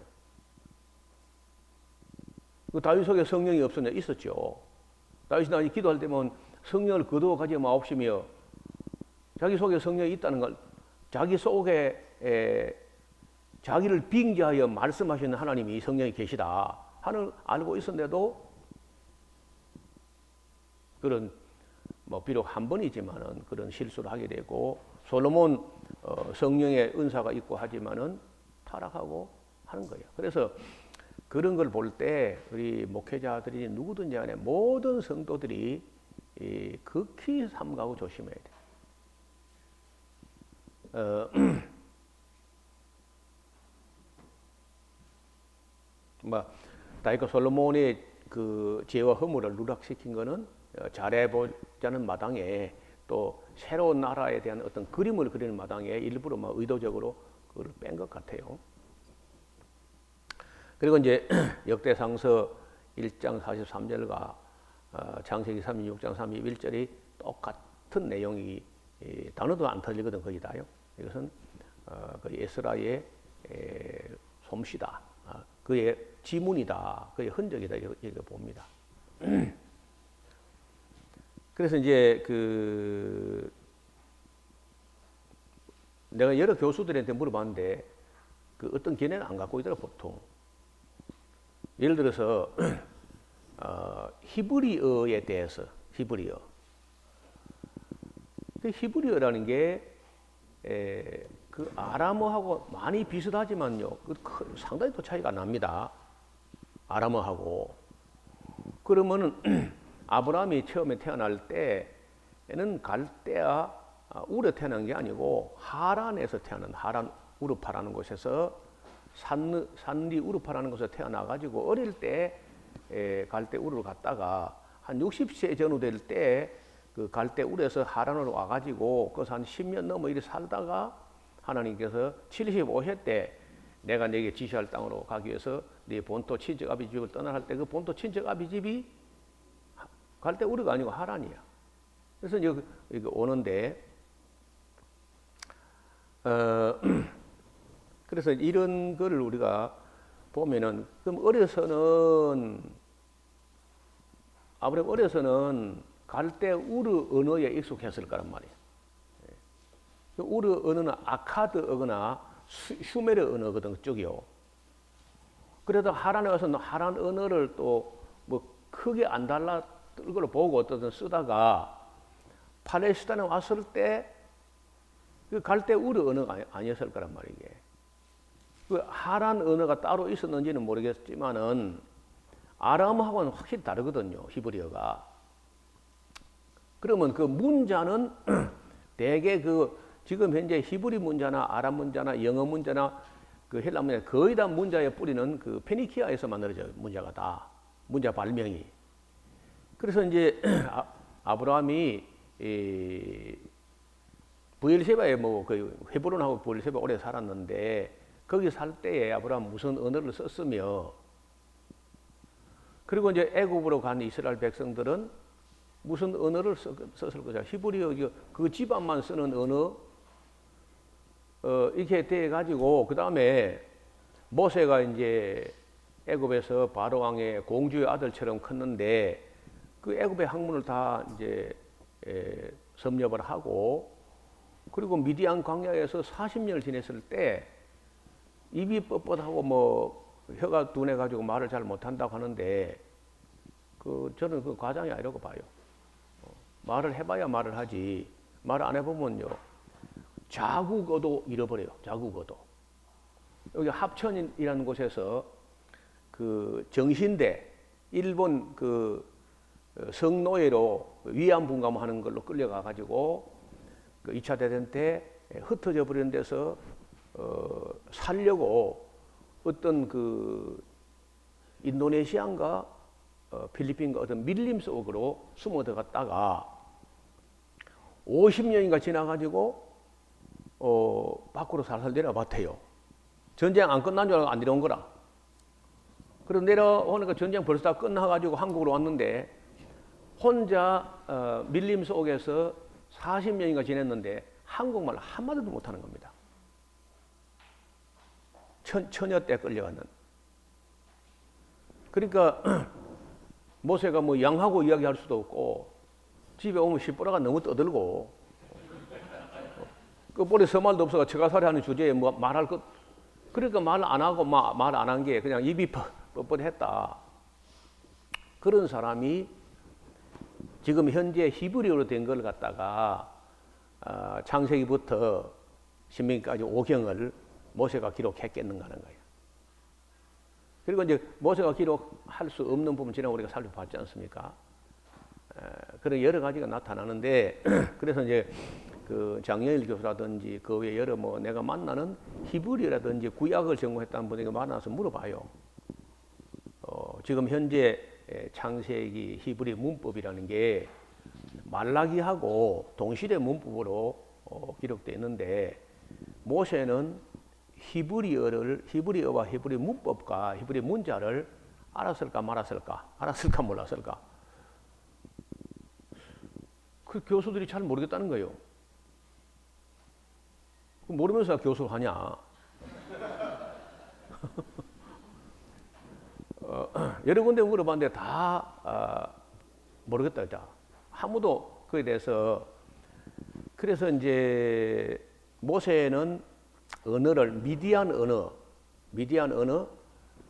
그 다윗 속에 성령이 없었냐? 있었죠. 다윗이 나중에 기도할 때면 성령을 거두어 가지 마옵시며 자기 속에 성령이 있다는 걸 자기 속에 자기를 빙자하여 말씀하시는 하나님이 성령이 계시다 하는 알고 있었는데도 그런 비록 한 번이지만은 그런 실수를 하게 되고 솔로몬 성령의 은사가 있고 하지만은 타락하고 하는 거예요. 그래서 그런 걸 볼 때 우리 목회자들이 누구든지 간에 모든 성도들이 극히 삼가하고 조심해야 돼요. 다윗과 솔로몬의 그 죄와 허물을 누락시킨 거는 잘해보자는 마당에 또 새로운 나라에 대한 어떤 그림을 그리는 마당에 일부러 의도적으로 그걸 뺀 것 같아요. 그리고 이제 역대상서 1장 43절과 창세기 36장 31절이 똑같은 내용이 단어도 안 틀리거든 거의 다요. 이것은 그 에스라의 솜씨다, 그의 지문이다, 그의 흔적이다 이렇게 봅니다. 그래서 이제 내가 여러 교수들한테 물어봤는데 그 어떤 견해는 안 갖고 있더라 보통. 예를 들어서 히브리어에 대해서 히브리어. 그 히브리어라는 게 그 아람어하고 많이 비슷하지만요, 상당히 또 차이가 납니다. 아람어하고. 그러면은 아브라함이 처음에 태어날 때에는 갈대아 우르 태어난 게 아니고 하란에서 태어난 하란 우르파라는 곳에서 산리 우르파라는 곳에서 태어나가지고 어릴 때 갈대 우르를 갔다가 한 60세 전후 될 때 그 갈대 우르에서 하란으로 와가지고 그래서 한 10년 넘어 이렇게 살다가 하나님께서 75세 때 내가 네게 지시할 땅으로 가기 위해서 네 본토 친척 아비 집을 떠나라 할 때 그 본토 친척 아비 집이 갈대 우르가 아니고 하란이야. 그래서 여기 오는데 그래서 이런 거를 우리가 보면은 그럼 아브라함 어려서는 갈대 우르 언어에 익숙했을 거란 말이에요. 우르 언어는 아카드어거나 슈메르 언어거든 그쪽이요. 그래도 하란에 와서는 하란 언어를 또 크게 안 달랐을 걸로 보고 어떤 쓰다가 팔레스타인에 왔을 때 그 갈대 우르 언어가 아니었을 거란 말이에요. 그 하란 언어가 따로 있었는지는 모르겠지만은 아람어하고는 확실히 다르거든요. 히브리어가. 그러면 그 문자는 대개 지금 현재 히브리 문자나 아람 문자나 영어 문자나 그 헬라 문자 거의 다 문자의 뿌리는 그 페니키아에서 만들어져 문자가 다 문자 발명이. 그래서 이제 아브라함이 브엘세바에 그 헤브론하고 브엘세바 오래 살았는데 거기 살 때에 아브라함 무슨 언어를 썼으며 그리고 이제 애굽으로 간 이스라엘 백성들은 무슨 언어를 썼을 거죠. 히브리어 그 집안만 쓰는 언어 이렇게 돼 가지고 그 다음에 모세가 이제 애굽에서 바로 왕의 공주의 아들처럼 컸는데 그 애굽의 학문을 다 이제 섭렵을 하고 그리고 미디안 광야에서 40년을 지냈을 때 입이 뻣뻣하고 혀가 둔해 가지고 말을 잘 못한다고 하는데 저는 그 과장이 아니라고 봐요. 말을 해봐야 말을 하지 말을 안 해보면요 자국어도 잃어버려요. 자국어도. 여기 합천이라는 곳에서 그 정신대 일본 그 성노예로 위안분감하는 걸로 끌려가 가지고 그 2차 대전 때 흩어져 버리는 데서 살려고 어떤 그 인도네시아인가 필리핀 어떤 밀림 속으로 숨어 들어갔다가 50년인가 지나가지고 밖으로 살살 내려봤대요. 전쟁 안 끝난 줄 알고 안 내려온 거라. 그래서 내려오니까 전쟁 벌써 다 끝나가지고 한국으로 왔는데 혼자 밀림 속에서 40년인가 지냈는데 한국말 한마디도 못하는 겁니다. 처녀 때 끌려갔는. 그러니까 모세가 뭐 양하고 이야기할 수도 없고 집에 오면 시뿌라가 너무 떠들고 끝벌이 서말도 없어가 처가살이 하는 주제에 뭐 말할 것 그러니까 말 안 하고 말 안 한 게 그냥 입이 뻣뻣했다. 그런 사람이 지금 현재 히브리어로 된 걸 갖다가 창세기부터 신명기까지 5경을 모세가 기록했겠는가 하는 거예요. 그리고 이제 모세가 기록할 수 없는 부분 지난 우리가 살펴봤지 않습니까? 그런 여러 가지가 나타나는데 그래서 이제 그 장영일 교수라든지 그 외에 여러 뭐 내가 만나는 히브리어라든지 구약을 전공했다는 분에게 만나서 물어봐요. 지금 현재 창세기 히브리 문법이라는 게 말라기하고 동시대 문법으로 기록되어 있는데 모세는 히브리어와 히브리 문법과 히브리 문자를 알았을까 말았을까, 알았을까 몰랐을까. 그 교수들이 잘 모르겠다는 거예요. 모르면서 교수를 하냐. 여러 군데 물어봤는데 다 모르겠다. 자, 아무도 그에 대해서. 그래서 이제 모세는 언어를 미디안 언어,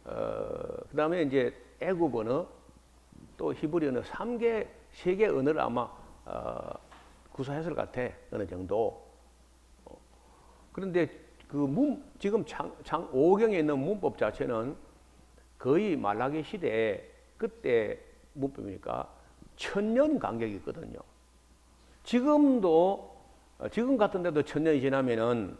그 다음에 이제 애굽 언어, 또 히브리 언어 3개 언어를 아마 구사했을 것 같아. 어느 정도. 그런데 지금 5경에 있는 문법 자체는 거의 말라기 시대 그때 문법이니까 1000년 간격이 있거든요. 지금도 지금 같은 데도 1000년이 지나면은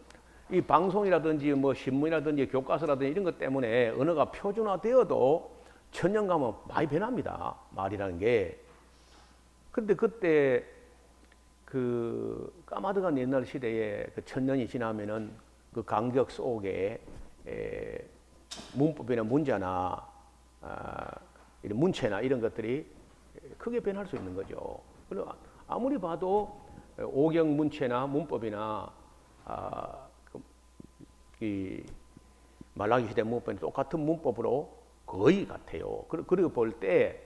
이 방송이라든지 뭐 신문이라든지 교과서라든지 이런 것 때문에 언어가 표준화되어도 1000년 가면 많이 변합니다. 말이라는 게. 그런데 그때 그 까마득한 옛날 시대에 그 1000년이 지나면은 그 간격 속에 문법이나 문자나 이런 문체나 이런 것들이 크게 변할 수 있는 거죠. 그리고 아무리 봐도 오경 문체나 문법이나 이 말라기 시대 문법은 똑같은 문법으로 거의 같아요. 그리고 볼 때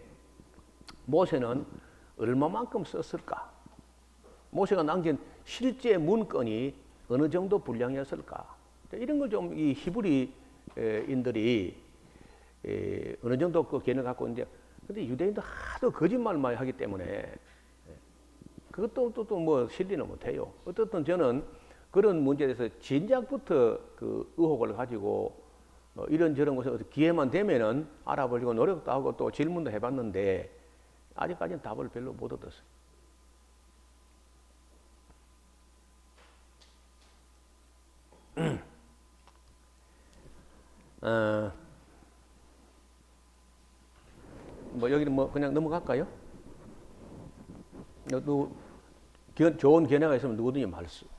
모세는 얼마만큼 썼을까? 모세가 남긴 실제 문건이 어느 정도 분량이었을까? 이런 걸 좀 이 히브리인들이 어느 정도 그 개념을 갖고 있는데, 근데 유대인도 하도 거짓말만 하기 때문에 그것도 또 뭐 실리는 못해요. 어떻든 저는 그런 문제에 대해서 진작부터 그 의혹을 가지고 이런저런 것을 기회만 되면은 알아보려고 노력도 하고 또 질문도 해봤는데 아직까지는 답을 별로 못 얻었어요. 뭐 여기는 뭐 그냥 넘어갈까요? 좋은 견해가 있으면 누구든지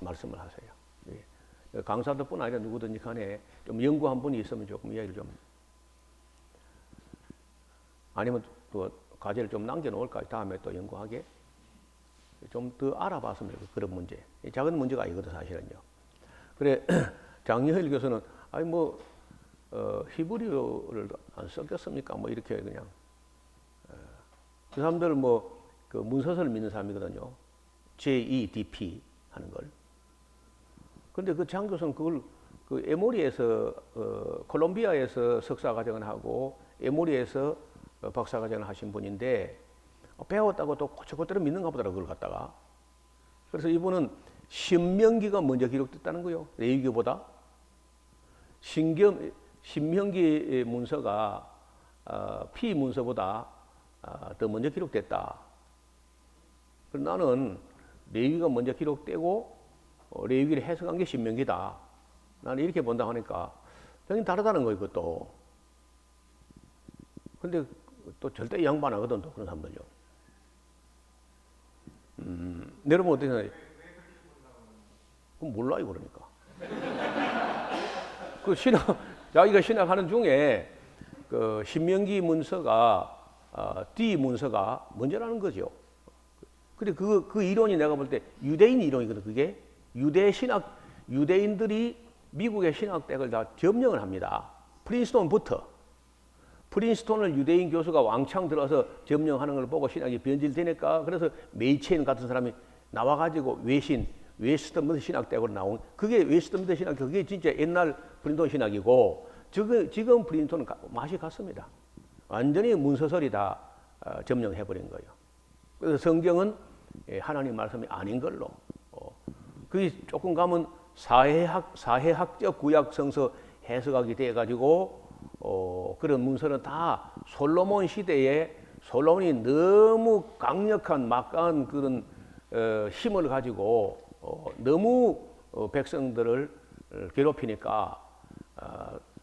말씀을 하세요. 예. 강사들뿐 아니라 누구든지 간에 좀 연구한 분이 있으면 조금 이야기를 좀 아니면 또 과제를 좀 남겨놓을까 다음에 또 연구하게 좀 더 알아봤으면 그런 문제. 작은 문제가 아니거든 사실은요. 그래 장여일 교수는 아니 뭐 히브리어를 안 썼겠습니까? 뭐 이렇게 그냥 그 사람들은 뭐 그 문서서를 믿는 사람이거든요. JEDP 하는 걸. 그런데 그 장 교수는 그걸 그 에모리에서 콜롬비아에서 석사 과정을 하고 에모리에서 박사 과정을 하신 분인데 배웠다고 또 고쳐고대로 믿는가 보더라 그걸 갖다가. 그래서 이분은 신명기가 먼저 기록됐다는 거예요. 레위기보다. 신명기 문서가 피 문서보다 더 먼저 기록됐다. 그래서 나는 레위기가 먼저 기록되고 레위기를 해석한 게 신명기다. 나는 이렇게 본다 하니까 굉장히 다르다는 거예요, 그것도. 근데 또 절대 양반 하거든, 또 그런 사람들요. 여러분 어떻게 생각해요? 그럼 몰라요, 그러니까. 그 신학, 자기가 신학하는 중에 그 신명기 문서가 D 문서가 먼저라는 거죠. 근데 그 이론이 내가 볼 때 유대인 이론이거든. 그게 유대 신학, 유대인들이 미국의 신학대학을 다 점령을 합니다. 프린스톤부터. 프린스톤을 유대인 교수가 왕창 들어서 점령하는 걸 보고 신학이 변질되니까 그래서 메이체인 같은 사람이 나와가지고 웨스트민스터 신학대학으로 나온, 그게 웨스트민스터 신학, 그게 진짜 옛날 프린스톤 신학이고, 지금 프린스톤은 맛이 같습니다. 완전히 문서설이 다 점령해버린 거예요. 그래서 성경은 하나님 말씀이 아닌 걸로, 그게 조금 가면 사회학적 구약 성서 해석하게 돼가지고, 그런 문서는 다 솔로몬 시대에 솔로몬이 너무 강력한 막강한 그런 힘을 가지고 너무 백성들을 괴롭히니까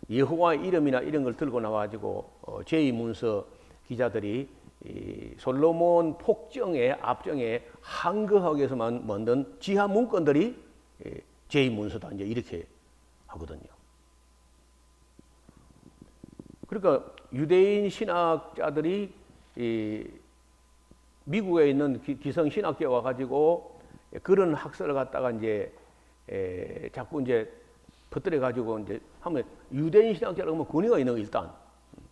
여호와의 이름이나 이런 걸 들고 나와가지고 제2문서 기자들이 이 솔로몬 폭정의 압정에 항거하기 위해서만 만든 지하 문건들이 제2문서다, 이제 이렇게 하거든요. 그러니까 유대인 신학자들이 이 미국에 있는 기성 신학교에 와가지고 그런 학설을 갖다가 이제 자꾸 이제 퍼뜨려 가지고 이제 하면 유대인 신학자라고 하면 권위가 있는 거. 일단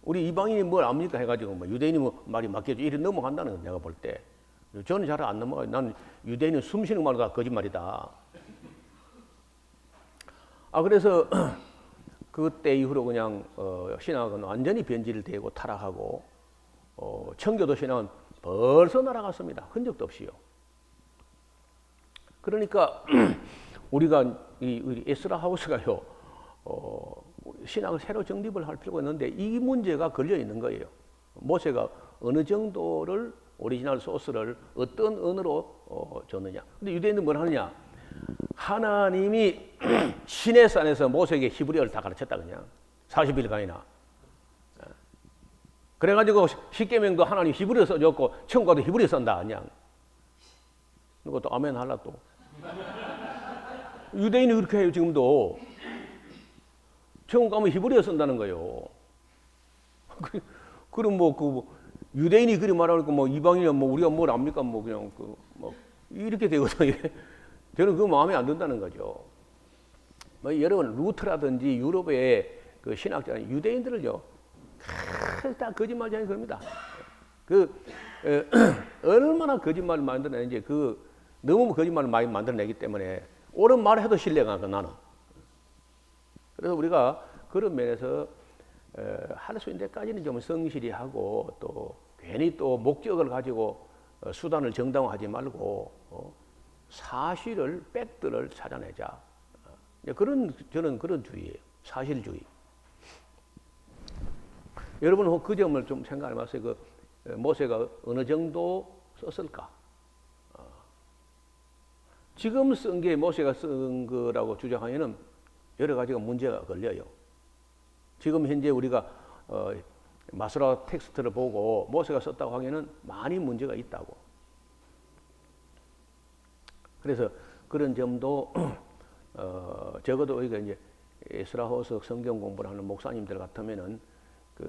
우리 이방인이 뭘 압니까 해가지고 뭐 유대인이 뭐 말이 맞겠죠, 이래 넘어간다는 거. 내가 볼 때 저는 잘 안 넘어가요. 난 유대인은 숨쉬는 말도 다 거짓말이다. 그래서 그때 이후로 그냥 신학은 완전히 변질되고 타락하고 청교도 신학은 벌써 날아갔습니다. 흔적도 없이요. 그러니까 우리가 우리 에스라 하우스가요, 신학을 새로 정립을 할 필요가 있는데 이 문제가 걸려 있는 거예요. 모세가 어느 정도를 오리지널 소스를 어떤 언어로 줬느냐. 근데 유대인들은 뭘 하느냐? 하나님이 시내 산에서 모세에게 히브리어를 다 가르쳤다, 그냥 40일간이나. 그래가지고 십계명도 하나님 히브리어 써줬고 천국가도 히브리어 쓴다, 그냥. 그리고 또 아멘 할라 또. 유대인이 그렇게 해요, 지금도. 천국 가면 히브리어 쓴다는 거예요. 그럼 유대인이 그리 말하니까 이방인이 우리가 뭘 압니까? 그냥 이렇게 되거든요. 저는 그 마음에 안 든다는 거죠. 여러분 루트라든지 유럽의 그 신학자 유대인들을요, 다 거짓말쟁이 겁니다. 얼마나 거짓말을 만들어내는지, 너무 거짓말을 많이 만들어내기 때문에 옳은 말을 해도 신뢰가 안 가, 나는. 그래서 우리가 그런 면에서 할 수 있는 데까지는 좀 성실히 하고, 또 괜히 또 목적을 가지고 수단을 정당화하지 말고 사실을, 팩트를 찾아내자. 저는 그런 주의예요. 사실주의. 여러분은 그 점을 좀 생각해봤어요. 모세가 어느 정도 썼을까? 지금 쓴 게 모세가 쓴 거라고 주장하면은 여러 가지가 문제가 걸려요. 지금 현재 우리가 마스라 텍스트를 보고 모세가 썼다고 하기에는 많이 문제가 있다고. 그래서 그런 점도 적어도 우리가 이제 에스라 호석 성경 공부를 하는 목사님들 같으면은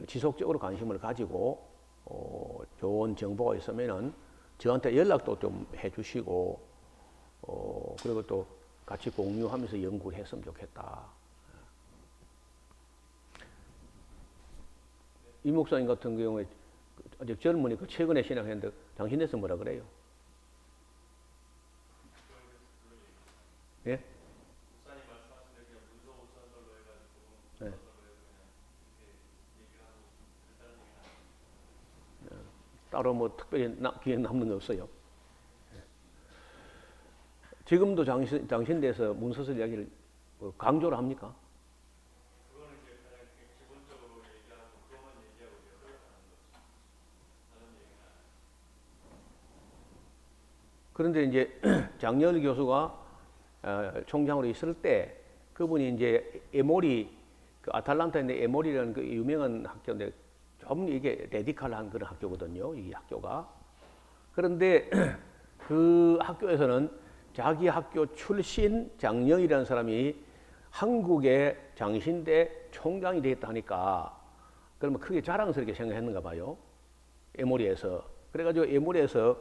지속적으로 관심을 가지고 좋은 정보가 있으면은 저한테 연락도 좀 해주시고 그리고 또 같이 공유하면서 연구했으면 좋겠다. 이 목사님 같은 경우에 아직 젊으니까 최근에 신학했는데 당신에서 뭐라 그래요? 예? 목사님 말씀하신 대로 그냥 문서 우선설로 해가지고 네. 따로 특별히 기획 남는 게 없어요. 지금도 당신 대해서 문서설 이야기를 강조를 합니까? 그거는 이제 그냥 기본적으로 얘기하고 그것만 얘기하고 그런데 이제 장렬 교수가 총장으로 있을 때 그분이 이제 에모리, 아탈란타에 있는 에모리라는 그 유명한 학자인데 좀 이게 레디컬한 그런 학교거든요. 이 학교가. 그런데 그 학교에서는 자기 학교 출신 장영이라는 사람이 한국의 장신대 총장이 되었다 하니까 그러면 크게 자랑스럽게 생각했는가 봐요. 에모리에서. 그래가지고 에모리에서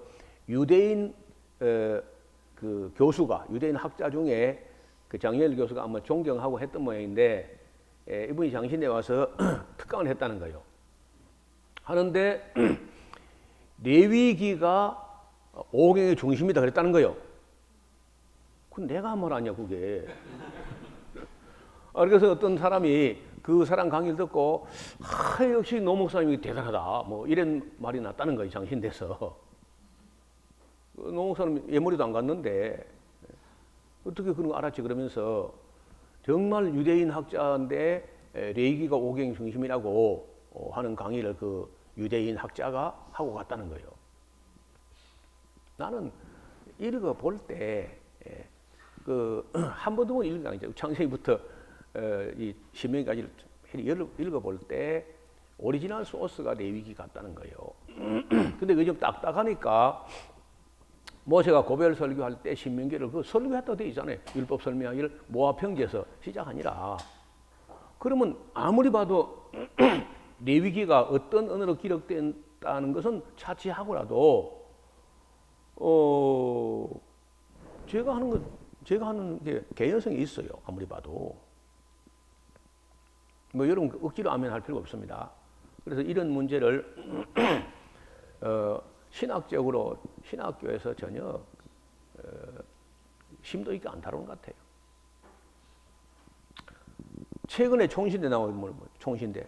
유대인 그 교수가 유대인 학자 중에 그 장예일 교수가 아마 존경하고 했던 모양인데 이분이 장신대에 와서 특강을 했다는 거예요. 하는데 레위기가 오경의 중심이다 그랬다는 거예요. 그건 내가 한 말 아니야 그게. 그래서 어떤 사람이 그 사람 강의를 듣고 역시 노 목사님이 대단하다 뭐 이런 말이 났다는 거예요. 장신대에서. 노 목사님 예머리도 안 갔는데 어떻게 그런 거 알았지 그러면서 정말 유대인 학자인데 레위기가 오경 중심이라고 하는 강의를 그 유대인 학자가 하고 갔다는 거예요. 나는 읽어볼 때 그 한 번 두 번 읽은 게 아니죠. 창세기부터 이 신명기까지 읽어볼 때 오리지널 소스가 레위기 같다는 거예요. 근데 그게 좀 딱딱하니까 모세가 고별 설교할 때 신명기를 그 설교했다고 돼 있잖아요. 율법 설명하기를 모압 평지에서 시작하니라. 그러면 아무리 봐도 레위기가 어떤 언어로 기록된다는 것은 차치하고라도 제가 하는 게 개연성이 있어요. 아무리 봐도. 뭐 여러분 억지로 아멘 할 필요가 없습니다. 그래서 이런 문제를 신학적으로 신학교에서 전혀 심도 있게 안 다루는 것 같아요. 최근에 총신대 나오는 뭐 총신대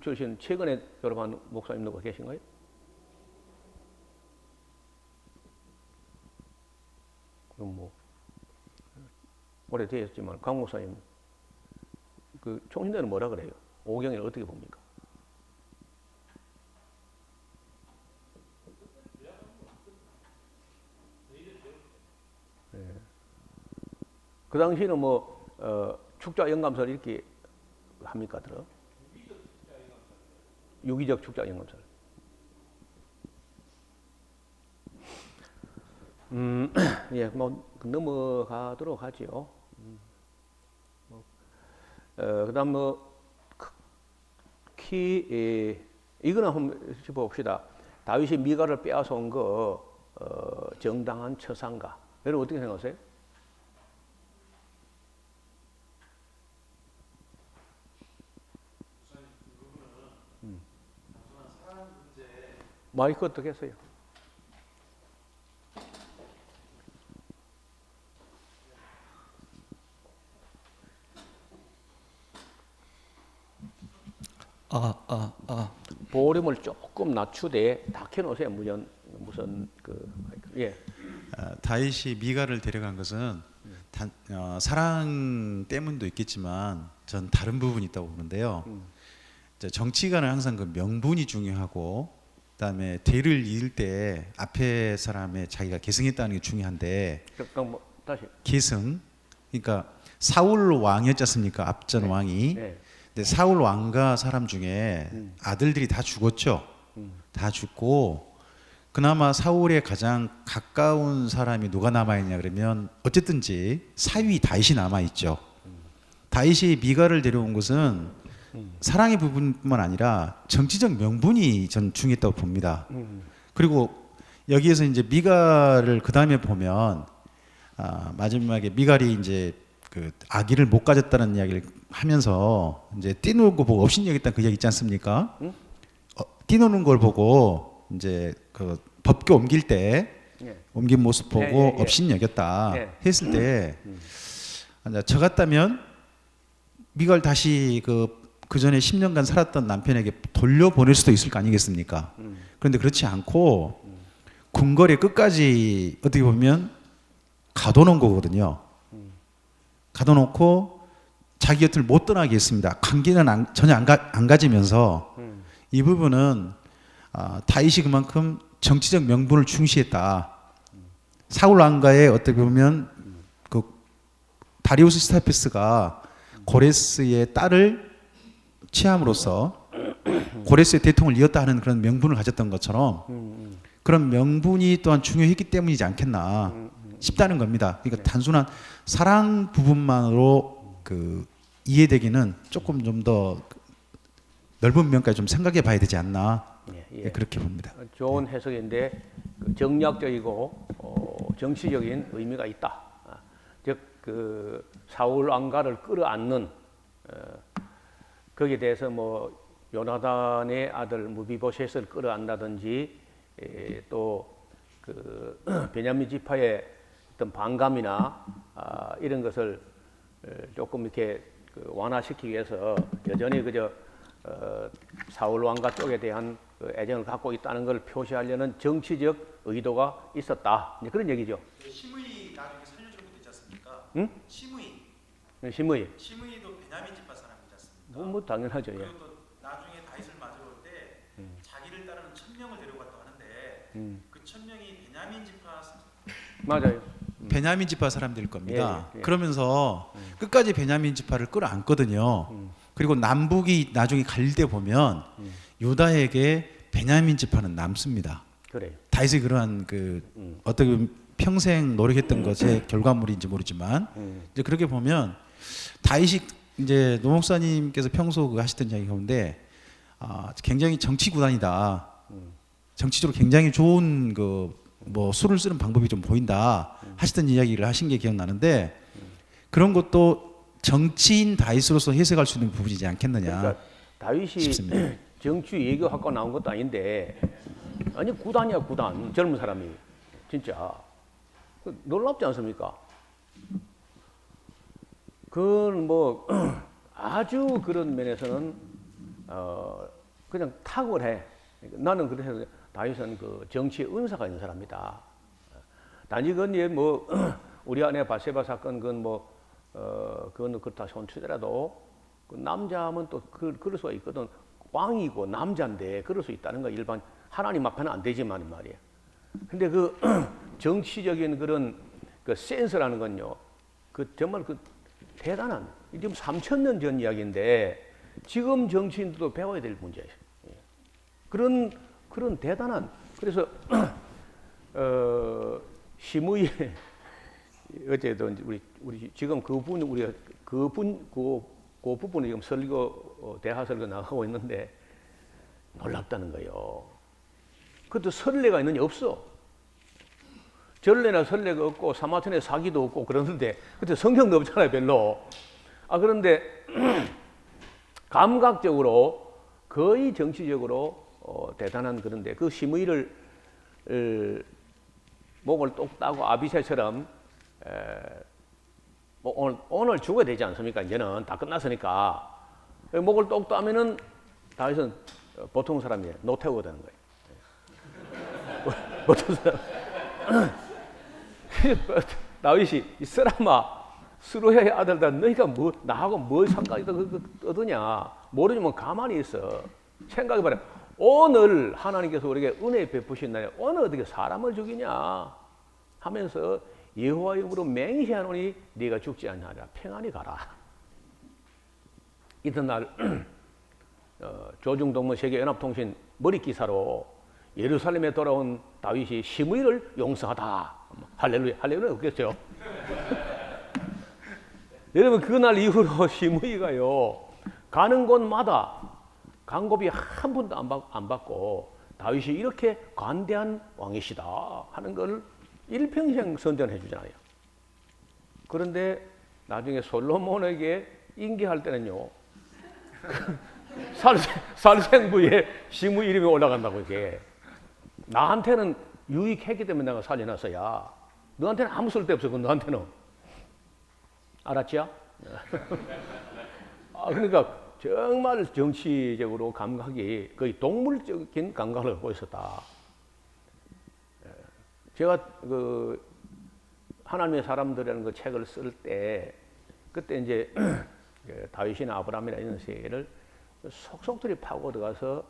출신 최근에 졸업한 목사님 누가 계신가요? 그럼 뭐 오래되었지만 강 목사님 그 총신대는 뭐라 그래요? 오경을 어떻게 봅니까? 네. 그 당시에는 뭐 축자 영감설 이렇게 합니까 들어? 유기적 축자 영감설. 예, 뭐 넘어가도록 하지요. 그다음 이거는 한번 짚어봅시다. 다윗이 미갈을 빼앗아온 거 정당한 처사인가? 여러분 어떻게 생각하세요? 마이크 어떻게 했어요? 볼륨을 조금 낮추되 다 켜놓으세요. 무슨 예. 다윗이 미갈을 데려간 것은 사랑 때문도 있겠지만 전 다른 부분이 있다고 보는데요. 정치가는 항상 그 명분이 중요하고 그다음에 대를 이을 때 앞에 사람의 자기가 계승했다는 게 중요한데 그럼 다시 계승 그러니까 사울 왕이었지 않습니까? 앞전 네. 왕이. 네. 근데 사울 왕가 사람 중에 아들들이 다 죽었죠. 다 죽고 그나마 사울의 가장 가까운 사람이 누가 남아있냐 그러면 어쨌든지 사위 다윗이 남아있죠. 다윗이 미갈을 데려온 것은 사랑의 부분뿐만 아니라 정치적 명분이 전 중요했다고 봅니다. 그리고 여기에서 이제 미갈을 그 다음에 보면 마지막에 미갈이 이제 그 아기를 못 가졌다는 이야기를 하면서 이제 뛰노는 거 보고 업신 여겼다는 그 이야기 있지 않습니까? 뛰노는 걸 보고 이제 그 법궤 옮길 때 옮긴 모습 보고 업신 여겼다 했을 때 저 같다면 미갈 다시 그 전에 10년간 살았던 남편에게 돌려보낼 수도 있을 거 아니겠습니까? 그런데 그렇지 않고 궁궐에 끝까지 어떻게 보면 가둬놓은 거거든요. 가둬놓고 자기 곁을 못 떠나게 했습니다. 관계는 전혀 안 가지면서 이 부분은 다윗이 그만큼 정치적 명분을 중시했다. 사울 왕가의 어떻게 보면 그 다리우스 스타페스가 고레스의 딸을 취함으로써 고레스의 대통령을 이었다 하는 그런 명분을 가졌던 것처럼 그런 명분이 또한 중요했기 때문이지 않겠나 싶다는 겁니다. 그러니까 단순한 사랑 부분만으로 그 이해되기는 조금 좀 더 넓은 면까지 좀 생각해 봐야 되지 않나 예. 그렇게 봅니다. 좋은 해석인데 그 정략적이고 정치적인 의미가 있다. 즉 그 사울 왕가를 끌어안는 거기에 대해서 뭐 요나단의 아들 무비보셋을 끌어안다든지 또 그 베냐민 지파의 어떤 반감이나 이런 것을 조금 이렇게 그 완화시키기 위해서 여전히 그저 사울 왕가 쪽에 대한 그 애정을 갖고 있다는 걸 표시하려는 정치적 의도가 있었다. 이제 그런 얘기죠. 시므이 나중에 살려준 것도 있지 않습니까? 응? 시므이. 시므이도 베냐민 지파 사람이지 않습니까? 뭐 당연하죠. 예. 그리고 또 나중에 다윗을 맞으러 올 때 자기를 따르는 1000명을 데려갔다고 하는데 그 1000명이 베냐민 지파 맞아요. 베냐민 지파 사람들일 겁니다. 예. 그러면서 끝까지 베냐민 지파를 끌어안거든요. 그리고 남북이 나중에 갈릴 때 보면 유다에게 베냐민 지파는 남습니다. 그래요. 다윗이 그러한 그 어떻게 보면 평생 노력했던 것의 결과물인지 모르지만 이제 그렇게 보면 다윗이 이제 노 목사님께서 평소 그 하시던 이야기 가운데 굉장히 정치 구단이다. 정치적으로 굉장히 좋은 그 뭐 수를 쓰는 방법이 좀 보인다 하시던 이야기를 하신 게 기억나는데 그런 것도 정치인 다윗으로서 해석할 수 있는 부분이지 않겠느냐 그러니까 다윗이 싶습니다. 정치 예교학과 나온 것도 아닌데 아니 구단이야 구단 젊은 사람이 진짜 놀랍지 않습니까? 그건 뭐 아주 그런 면에서는 그냥 탁월해. 나는 그래서 다윗은 그 정치의 은사가 있는 사람이다. 단지 그건 뭐 우리 안에 바세바 사건 그건 뭐 그건 그렇다 손치더라도 그 남자면 또 그럴 수가 있거든. 왕이고 남자인데 그럴 수 있다는 거 일반 하나님 앞에는 안 되지만 말이야. 근데 그 정치적인 그런 그 센스라는 건요. 그 정말 그 대단한 지금 3000년 전 이야기인데 지금 정치인들도 배워야 될 문제예요. 그런 대단한 그래서 시므이 어쨌든 우리 지금 그 부분을 지금 설교 대하 설교 나가고 있는데 놀랍다는 거예요. 그것도 선례가 있느냐 없어. 전례나 선례가 없고 사마천에 사기도 없고 그러는데 그때 성경도 없잖아요 별로. 그런데 감각적으로 거의 정치적으로 대단한 그런데 그 시므이를 목을 똑 따고 아비새처럼 뭐 오늘 죽어야 되지 않습니까? 이제는 다 끝났으니까 목을 똑 따면은 다윗은 보통 사람이 노태우가 되는 거예요. 보통 사람. 다윗이 이 사람아 스루야의 아들다 너희가 뭐 나하고 뭘 상관이 떠드냐 모르지만 가만히 있어. 생각해봐라. 오늘 하나님께서 우리에게 은혜 베푸신 날에 오늘 어떻게 사람을 죽이냐 하면서 여호와 이름으로 맹세하노니 네가 죽지 않느니라 평안히 가라. 이튿날 조중동문 세계연합통신 머릿기사로 예루살렘에 돌아온 다윗이 시므이를 용서하다. 할렐루야, 할렐루야 없겠죠. 여러분 그날 이후로 시므이가요 가는 곳마다 강고비 한 번도 안 받고 다윗이 이렇게 관대한 왕이시다 하는 걸 일평생 선전해 주잖아요. 그런데 나중에 솔로몬에게 인계할 때는요 살생부에 시므이 이름이 올라간다고 이게 나한테는 유익했기 때문에 내가 살려놨어야 너한테는 아무 쓸데없어. 그 너한테는 알았지요? 그러니까 정말 정치적으로 감각이 거의 동물적인 감각을 갖고 있었다. 제가 그 하나님의 사람들이라는 그 책을 쓸 때 그때 이제 다윗이나 아브라함이나 이런 세계를 속속들이 파고 들어가서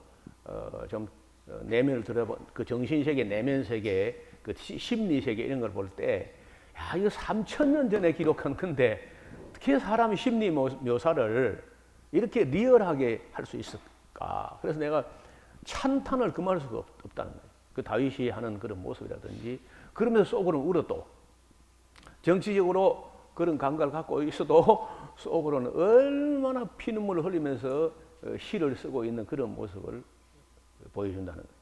좀 내면을 들어본 그 정신 세계, 내면 세계, 그 심리 세계 이런 걸 볼 때, 야 이거 3000년 전에 기록한 건데 어떻게 사람 심리 묘사를 이렇게 리얼하게 할 수 있을까? 그래서 내가 찬탄을 금할 수가 없다는 거예요. 그 다윗이 하는 그런 모습이라든지, 그러면서 속으로는 울어도, 정치적으로 그런 감각을 갖고 있어도 속으로는 얼마나 피눈물을 흘리면서 시를 쓰고 있는 그런 모습을 보여준다는 거예요.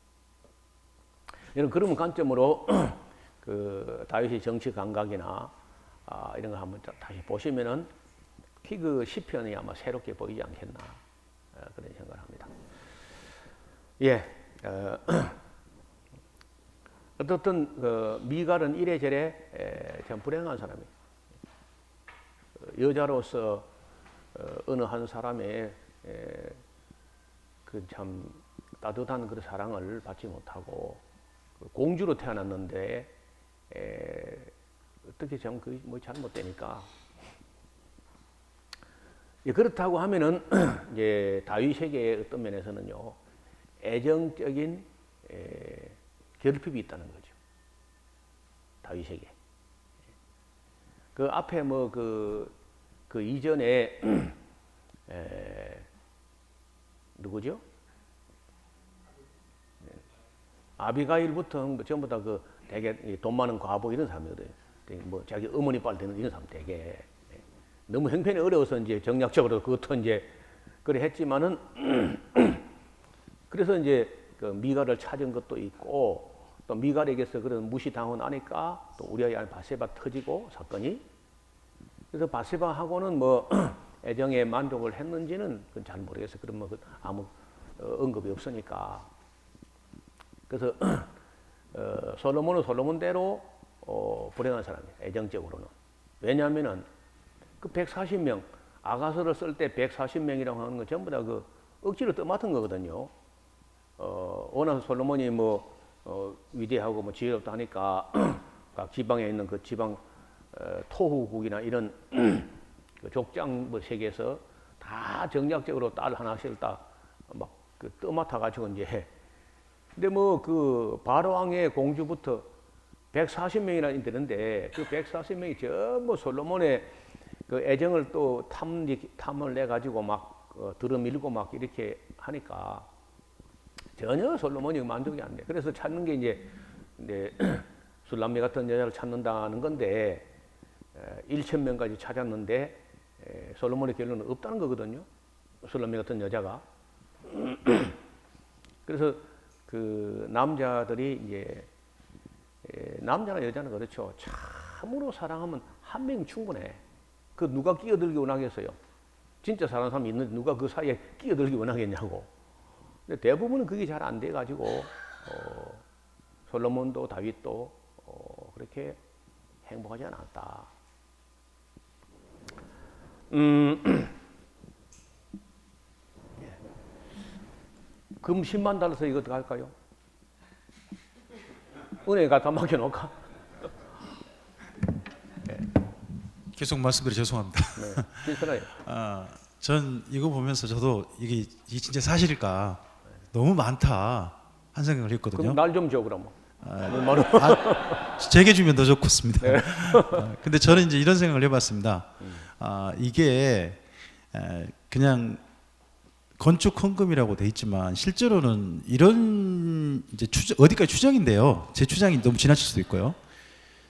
이런 그런 관점으로 그 다윗의 정치 감각이나 이런 거 한번 다시 보시면은 그 시편이 아마 새롭게 보이지 않겠나 그런 생각을 합니다. 예, 어떻든 미갈은 이래저래 참 불행한 사람이에요. 여자로서 어느 한 사람의 그 참 따뜻한 그런 사랑을 받지 못하고 공주로 태어났는데 어떻게 참 그 뭐 잘못되니까. 예, 그렇다고 하면은 이제 다윗에게 어떤 면에서는요 애정적인 결핍이 있다는 거죠. 다윗에게. 그 앞에 뭐 그 이전에 누구죠? 아비가일부터 전부 다 그 되게 돈 많은 과부 이런 사람이거든요. 뭐 자기 어머니 빨 되는 이런 사람 되게 너무 형편이 어려워서 이제 정략적으로 그것도 이제 그래 했지만은 그래서 이제 그 미갈을 찾은 것도 있고 또 미갈에게서 그런 무시당하고 나니까 또 우리아의 아내 바세바 터지고 사건이 그래서 바세바하고는 뭐 애정에 만족을 했는지는 그건 잘 모르겠어요. 그런 뭐 아무 언급이 없으니까. 그래서 솔로몬은 솔로몬대로 불행한 사람이에요. 애정적으로는. 왜냐하면은 그 140명 아가서를 쓸 때 140명이라고 하는 건 전부 다 그 억지로 떠맡은 거거든요. 워낙 솔로몬이 뭐 위대하고 뭐 지혜롭다 하니까 각 지방에 있는 그 지방 토후국이나 이런 그 족장 뭐 세계에서 다 정략적으로 딸 하나씩 다막 그 떠맡아 가지고 이제 근데 뭐 그 바로왕의 공주부터 140명이나 되는데 그 140명이 전부 솔로몬의 그 애정을 또 탐을 내 가지고 막 들어밀고 막 이렇게 하니까 전혀 솔로몬이 만족이 안 돼. 그래서 찾는 게 이제 술람미 같은 여자를 찾는다는 건데 1,000명까지 찾았는데 솔로몬의 결론은 없다는 거거든요. 술람미 같은 여자가. 그래서 그 남자들이 이제 남자나 여자는 그렇죠. 참으로 사랑하면 한 명 충분해. 그 누가 끼어들기 원하겠어요? 진짜 사랑하는 사람이 있는데 누가 그 사이에 끼어들기 원하겠냐고. 근데 대부분은 그게 잘 안 돼가지고 솔로몬도 다윗도 그렇게 행복하지 않았다. 금 10만 달러서 이거 갈까요? 은행에 갖다 맡겨놓을까? 계속 말씀드려 죄송합니다. 네, 괜찮아요. 전 이거 보면서 저도 이게 진짜 사실일까 너무 많다 한 생각을 했거든요. 그럼 날 좀 줘 그러면. 제게 주면 더 좋겠습니다. 네. 근데 저는 이제 이런 생각을 해봤습니다. 이게 그냥 건축 헌금이라고 돼 있지만 실제로는 이런 이제 어디까지 추정인데요. 제 추정이 너무 지나칠 수도 있고요.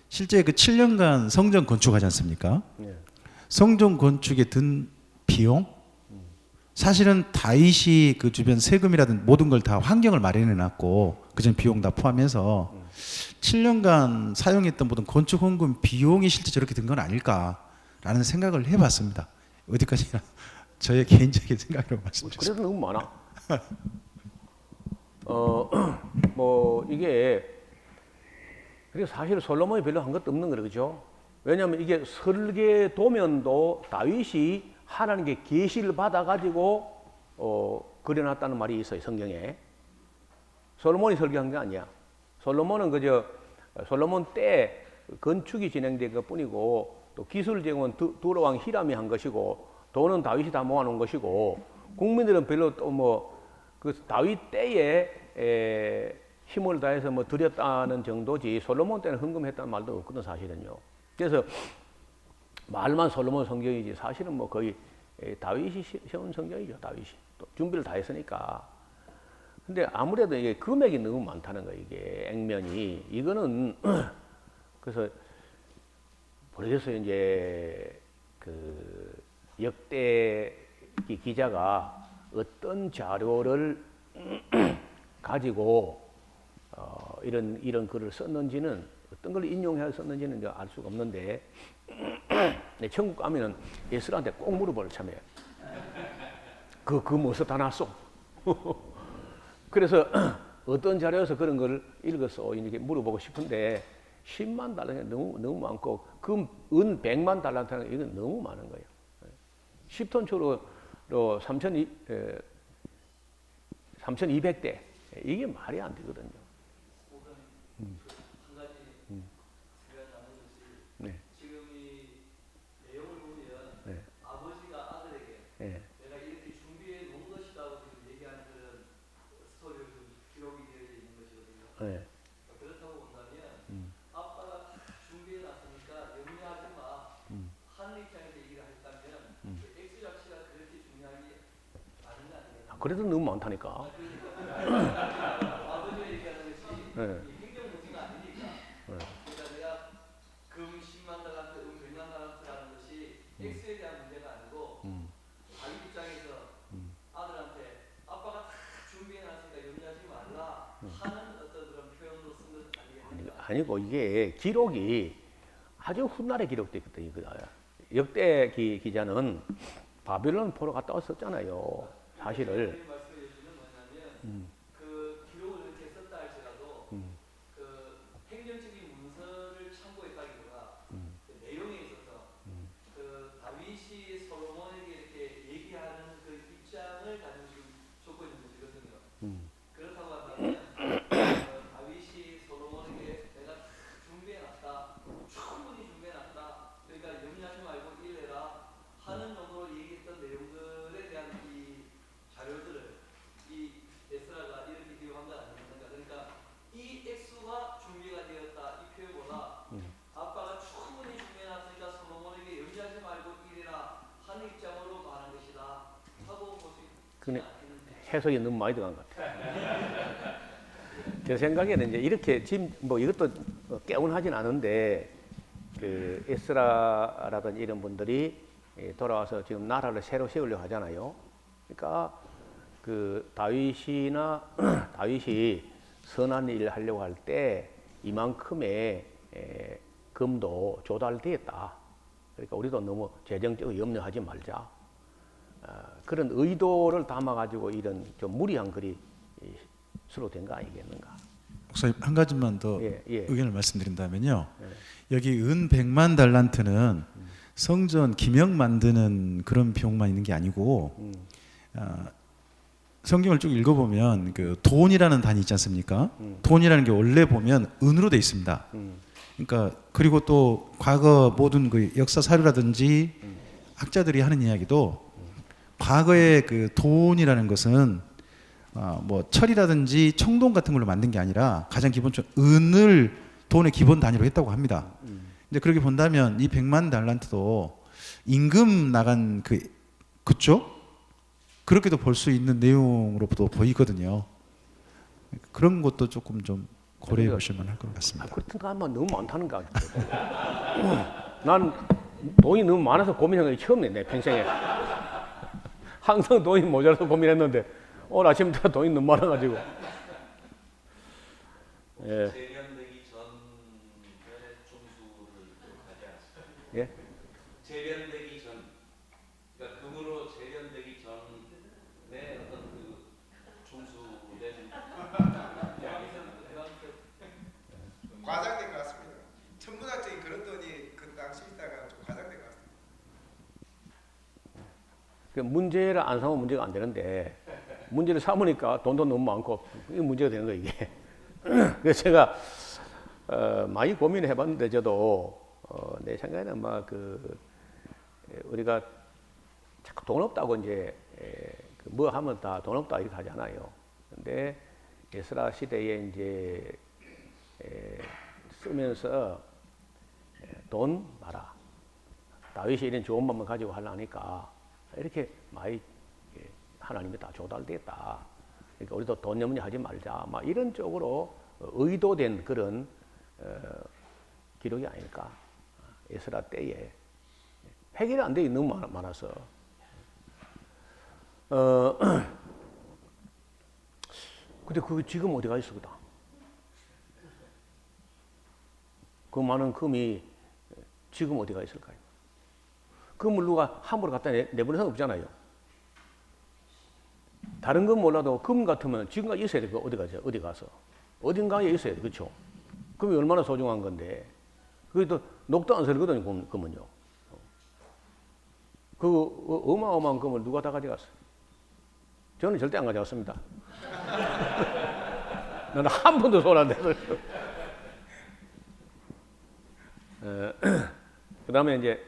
실제 그 7년간 성전 건축하지 않습니까? 네. 성전 건축에 든 비용 사실은 다윗이 그 주변 세금이라든 모든 걸 다 환경을 마련해 놨고 그전 비용 다 포함해서 7년간 사용했던 모든 건축 헌금 비용이 실제 저렇게 든 건 아닐까라는 생각을 해봤습니다. 어디까지나 저의 개인적인 생각으로 말씀드렸습니다. 그래도 너무 많아. 뭐 이게 그리고 사실 솔로몬이 별로 한 것도 없는 거죠, 그죠? 왜냐하면 이게 설계 도면도 다윗이 하나님께 계시를 받아가지고 그려놨다는 말이 있어요, 성경에. 솔로몬이 설계한 게 아니야. 솔로몬은 그저 솔로몬 때 건축이 진행된 것뿐이고 또 기술 제공은 두로왕 히람이 한 것이고 돈은 다윗이 다 모아놓은 것이고 국민들은 별로 또 뭐 그 다윗 때에 힘을 다해서 뭐 드렸다는 정도지 솔로몬 때는 헌금했다는 말도 없거든 사실은요. 그래서 말만 솔로몬 성경이지 사실은 뭐 거의 다윗이 세운 성경이죠. 다윗이 또 준비를 다 했으니까. 근데 아무래도 이게 금액이 너무 많다는 거예요. 이게 액면이 이거는 그래서 모르겠어요. 이제 그 역대기 기자가 어떤 자료를 가지고 이런 글을 썼는지는 어떤 걸 인용해서 썼는지는 이제 알 수가 없는데 천국 가면은 예수한테 꼭 물어볼 참이에요. 그 무엇을 다 났어? 그래서 어떤 자료에서 그런 걸 읽었어? 이렇게 물어보고 싶은데 10만 달러가 너무 많고 금, 은 100만 달러는 이건 너무 많은 거예요. 10톤초로 3,200대 이게 말이 안 되거든요. 한 가지 제가 나눈 것이 네. 지금 이 내용을 보면 네. 아버지가 아들에게 네. 내가 이렇게 준비해 놓은 것이라고 지금 얘기하는 그런 스토리가 좀 기록이 되어 있는 것이거든요. 네. 그렇다고 본다면 아빠가 다 준비해 놨으니까 염려하지 마. 하는 입장에서 얘기를 했다면 그 X 자체가 그렇게 중요하지 않은 거 아니에요? 그래도 너무 많다니까. 아버지가 얘기하는 것이 네. 이 행정 문제가 아니니까. 그러니까 내가 금 10만 달란트, 은 100만 달란트라는 것이 X에 대한 문제가 아니고 자기 입장에서 아들한테 아빠가 다 준비해 놨으니까 염려하지 말라 하는 어떤 그런 표현으로 쓴 것은 아니겠습니까? 아니고 이게 기록이 아주 훗날에 기록됐거든요. 역대 기자는 바빌론 포로 갔다 왔었잖아요. 사실을. 말씀해 주시는 뭐냐면 그 기록을 이렇게 썼다 할지라도 그 행정적인 문서를 참고했다기보다 그 내용에 있어서 그 다윗이 솔로몬에게 이렇게 얘기하는 그 입장을 가지고 지금 적고 있는 것이거든요. 그렇다고 한다면 다윗이 솔로몬에게 내가 다 준비해놨다, 충분히 준비해놨다, 그러니까 염려하지 말고 일해라 하는 정도로 얘기했던 내용들에 대한 이 자료들을 이 에스라가 이렇게 기록한 건 아닙니까? 그러니까 이 액수가 준비가 되었다 이 표현보다 아빠가 충분히 준비해놨으니까 솔로몬에게 염려하지 말고 일해라 하는 입장으로 말한 것이다 하고 볼 수 근데 있지 않겠는데. 해석이 너무 많이 들어간 것 같아요. 제 생각에는 이제 이렇게 지금 뭐 이것도 깨운하진 않은데 그 에스라라든지 이런 분들이 돌아와서 지금 나라를 새로 세우려고 하잖아요. 그러니까 그 다윗이 선한 일을 하려고 할 때 이만큼의 금도 조달되었다. 그러니까 우리도 너무 재정적으로 염려하지 말자. 그런 의도를 담아가지고 이런 좀 무리한 글이 수록된 거 아니겠는가. 목사님 한 가지만 더 예. 의견을 말씀드린다면요. 여기 은 100만 달란트는 성전 기명 만드는 그런 비용만 있는 게 아니고 성경을 쭉 읽어보면 그 돈이라는 단위 있지 않습니까? 돈이라는 게 원래 보면 은으로 돼 있습니다. 그러니까 그리고 또 과거 모든 그 역사 사료라든지 학자들이 하는 이야기도 과거에 그 돈이라는 것은 뭐 철이라든지 청동 같은 걸로 만든 게 아니라 가장 기본적으로 은을 돈의 기본 단위로 했다고 합니다. 근데 그렇게 본다면 이 100만 달란트도 임금 나간 그쪽 그렇게도 볼 수 있는 내용으로도 보이거든요. 그런 것도 조금 좀 고려해 보실 만할 것 같습니다. 그렇든가 하면 너무 많다는 거 난 돈이 너무 많아서 고민한 게 처음이네, 내 평생에. 항상 돈이 모자라서 고민했는데 오늘 아침부터 돈이 너무 많아가지고. 예. 재련되기 전의 종수를 가지 않습니까? 예? 재련되기 전, 그러니까 금으로 재련되기 전에 어떤 그 종수된 과장된 것 같습니다. 천문학적인 그런 돈이 그 당시 있다가 좀 과장된 것 같습니다. 그 문제를 안 삼으면 문제가 안 되는데 문제를 삼으니까 돈도 너무 많고 이게 문제가 되는 거예요, 이게. 그래서 제가 많이 고민을 해봤는데 저도 내 생각에는 아마 우리가 자꾸 돈 없다고 이제 뭐 하면 다 돈 없다 이렇게 하잖아요. 근데 에스라 시대에 이제 쓰면서 돈 봐라. 다윗이 이런 좋은 마음을 가지고 하려니까 이렇게 많이 하나님이 다 조달됐다. 그러니까 우리도 돈 염려하지 말자. 막 이런 쪽으로 의도된 그런 기록이 아닐까. 에스라 때에 해결이 안 돼 너무 많아서. 근데 그게 지금 어디 가 있어, 그다? 그 많은 금이 지금 어디 가 있을까요? 금을 누가 함부로 갖다 내보낼 수는 없잖아요. 다른 건 몰라도 금 같으면 지금까지 있어야 돼. 어디 가서 어디 가서 어딘가에 있어야 돼, 그렇죠? 금이 얼마나 소중한 건데 그게 또 녹도 안 설거든요, 금은요. 그 어마어마한 금을 누가 다 가져갔어요? 저는 절대 안 가져갔습니다. 나는 한 번도 손 안 대서. 그 다음에 이제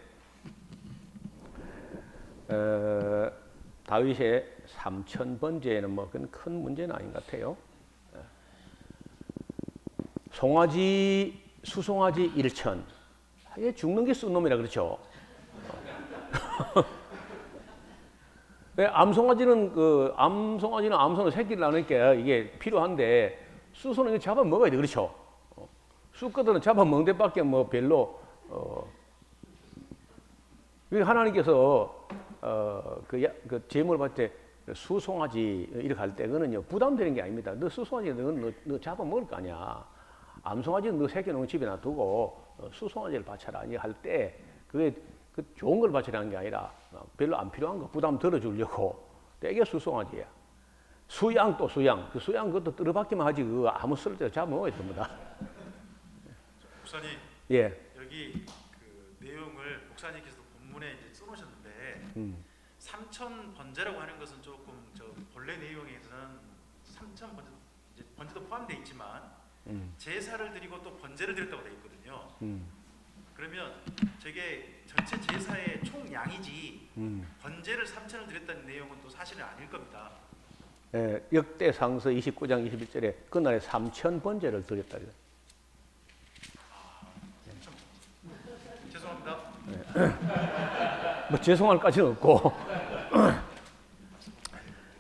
다윗의 3000번째는 뭐 그건 큰 문제는 아닌 것 같아요. 송아지, 수송아지 1000. 얘 죽는 게 쓴 놈이라 그렇죠. 왜 암송아지는 암송을 새끼를 낳으니까 이게 필요한데 수소는 이거 잡아 먹어야 돼, 그렇죠? 수컷들은 잡아 먹는 데밖에 뭐 별로 하나님께서 그 제물 받을 때 수송아지 이렇게 할 때 그거는요 부담되는 게 아닙니다. 너 수송아지 너 잡아 먹을 거 아니야. 암송아지는 너 새끼 놓은 집에 놔두고 수송아지를 바쳐라 할 때 그게 그 좋은 걸 바치라는 게 아니라 별로 안 필요한 거 부담 덜어주려고 되게 수송아지야. 수양 또 수양. 그 수양 그것도 들어받기만 하지 그거 아무 쓸데없이 잡아먹어야 됩니다. 목사님, 예. 여기 그 내용을 목사님께서 본문에 이제 써놓으셨는데 3000번제라고 하는 것은 조금 저 본래 내용에서는 3000번제 이제 번제도 포함되어 있지만 제사를 드리고 또 번제를 드렸다고 되어 있거든요. 그러면 저게 전체 제사의 총 양이지 번제를 3000을 드렸다는 내용은 또 사실은 아닐 겁니다. 예, 역대상서 29장 21절에 그날에 3000번제를 드렸다. 죄송합니다. 뭐 죄송할 까지는 없고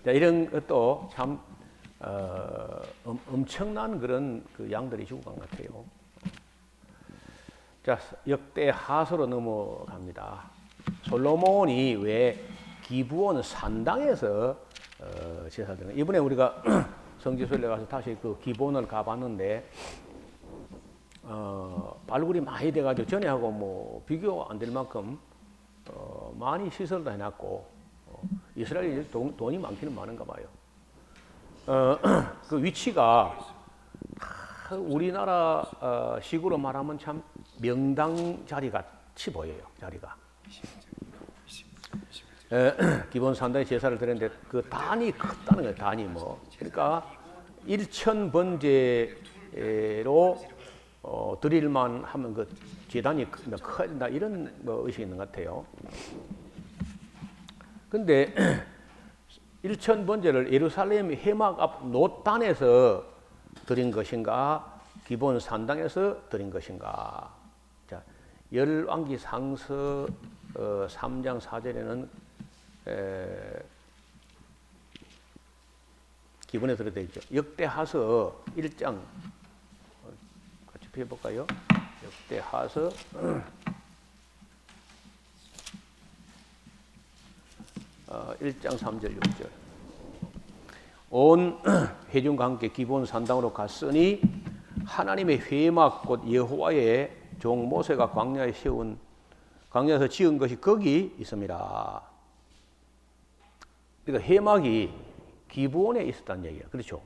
자, 이런 것도 참 엄청난 그런 그 양들이 죽어간 것 같아요. 자, 역대 하서로 넘어갑니다. 솔로몬이 왜 기브온 산당에서 제사드린 이번에 우리가 성지순례 가서 다시 그 기브온을 가봤는데 발굴이 많이 돼가지고 전에하고 뭐 비교 안 될 만큼 많이 시설도 해놨고 이스라엘이 돈이 많기는 많은가 봐요. 그 위치가 우리나라 식으로 말하면 참 명당 자리 같이 보여요. 자리가. 기본 산당에 제사를 드렸는데 그 단이 크다는 거예요. 단이 뭐. 그러니까 1000번제로 드릴만 하면 그 재단이 커야 된다 이런 뭐 의식이 있는 것 같아요. 근데 1000번제를 예루살렘 회막 앞 노단에서 드린 것인가 기본 산당에서 드린 것인가. 자, 열왕기 상서 3장 4절에는 기본에 들어져 있죠. 역대하서 1장 같이 펴볼까요? 역대하서 1장 3절 6절 온 회중과 함께 기본 산당으로 갔으니 하나님의 회막 곧 여호와의 종 모세가 광야에서 지은 것이 거기 있습니다. 그러니까 회막이 기브온에 있었다는 얘기야. 그렇죠?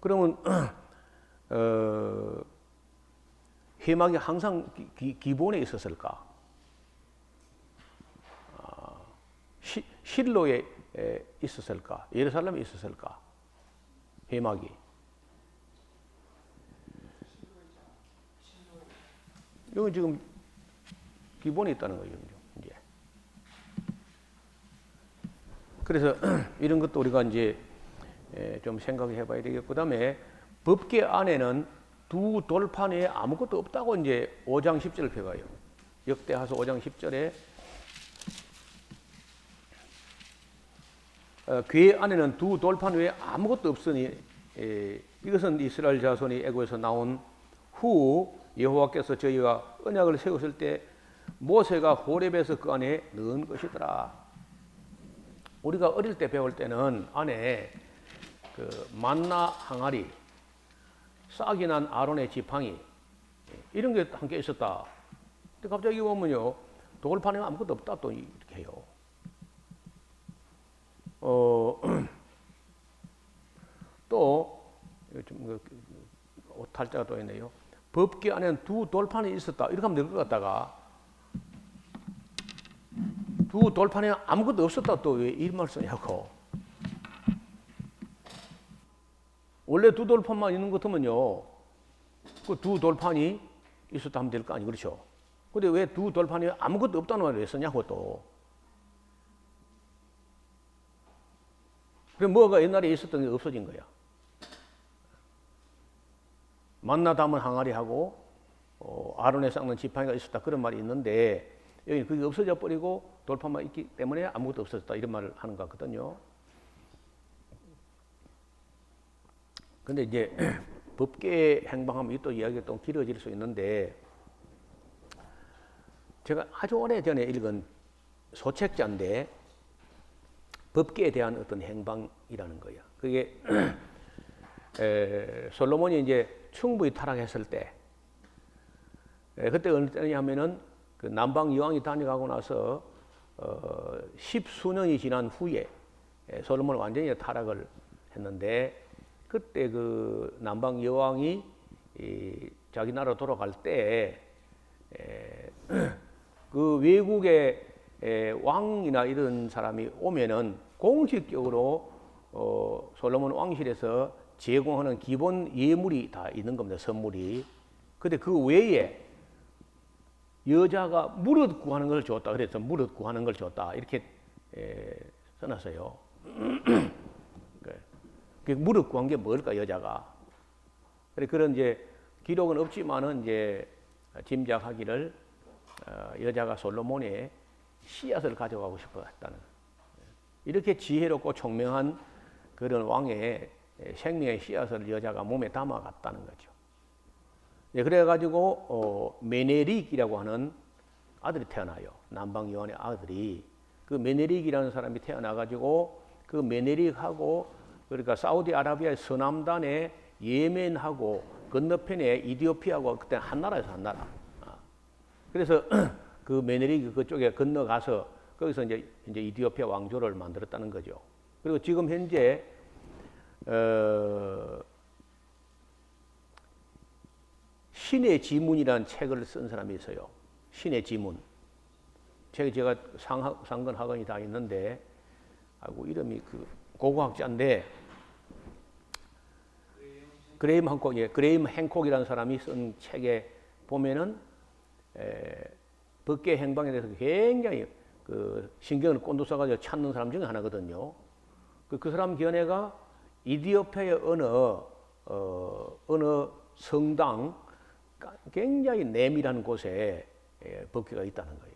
그러면 회막이 항상 기브온에 있었을까? 실로에 있었을까? 예루살렘에 있었을까? 회막이. 이건 지금 기본에 있다는 거예요. 이제. 그래서 이런 것도 우리가 이제 좀 생각해 봐야 되겠고, 그 다음에 법계 안에는 두 돌판 외에 아무것도 없다고 이제 5장 10절을 펴가요. 역대하서 5장 10절에 궤 안에는 두 돌판 외에 아무것도 없으니 이것은 이스라엘 자손이 애굽에서 나온 후 여호와께서 저희와 언약을 세웠을 때 모세가 호렙에서 그 안에 넣은 것이더라. 우리가 어릴 때 배울 때는 안에 그 만나 항아리, 싹이 난 아론의 지팡이 이런 게 함께 있었다. 근데 갑자기 보면요, 돌판에 아무것도 없다 또 이렇게 해요. 또 탈자가 또 있네요. 법궤 안에는 두 돌판이 있었다. 이렇게 하면 될 것 같다가 두 돌판에 아무것도 없었다 또 왜 이름을 쓰냐고. 원래 두 돌판만 있는 것 같으면요, 그 두 돌판이 있었다 하면 될 거 아니, 그렇죠? 근데 왜 두 돌판이 아무것도 없다는 말을 왜 쓰냐고 또. 그럼 뭐가 옛날에 있었던 게 없어진 거야. 만나 담은 항아리하고 아론에 쌍는 지팡이가 있었다 그런 말이 있는데 여기 그게 없어져 버리고 돌판만 있기 때문에 아무것도 없어졌다 이런 말을 하는 것 같거든요. 근데 이제 법계 행방하면 또 이야기가 또 길어질 수 있는데 제가 아주 오래전에 읽은 소책자인데 법계에 대한 어떤 행방이라는 거예요. 그게 솔로몬이 이제 충분히 타락했을 때 그때 어느 때냐면은 그 남방 여왕이 다녀가고 나서 10수년이 지난 후에 솔로몬은 완전히 타락을 했는데 그때 그 남방 여왕이 자기 나라 돌아갈 때 그 외국의 왕이나 이런 사람이 오면은 공식적으로 솔로몬 왕실에서 제공하는 기본 예물이 다 있는 겁니다. 선물이. 근데 그 외에 여자가 무릇 구하는 걸 줬다. 그래서 무릇 구하는 걸 줬다. 이렇게 써놨어요. 그 무릇 구한 게 뭘까, 여자가. 그런 이제 기록은 없지만은 이제 짐작하기를 여자가 솔로몬의 씨앗을 가져가고 싶어 했다는. 이렇게 지혜롭고 총명한 그런 왕의 생명의 씨앗을 여자가 몸에 담아갔다는 거죠. 그래가지고 메네릭이라고 하는 아들이 태어나요. 남방 여왕의 아들이. 그 메네릭이라는 사람이 태어나가지고 그 메네릭하고 그러니까 사우디아라비아의 서남단의 예멘하고 건너편에 이디오피아하고 그때 한 나라에서 한 나라. 그래서 그 메네릭이 그쪽에 건너가서 거기서 이제 이디오피아 왕조를 만들었다는 거죠. 그리고 지금 현재 신의 지문이라는 책을 쓴 사람이 있어요. 신의 지문. 책이 제가 상근 하건이 다 있는데, 아이고 이름이 그 고고학자인데 그레임 행콕, 그레임 행콕이라는 사람이 쓴 책에 보면은 법계 행방에 대해서 굉장히 그 신경을 꼰두써가지고 찾는 사람 중에 하나거든요. 그 사람 견해가 이디오피아의 어느 성당 굉장히 내밀한 곳에 법궤가 있다는 거예요.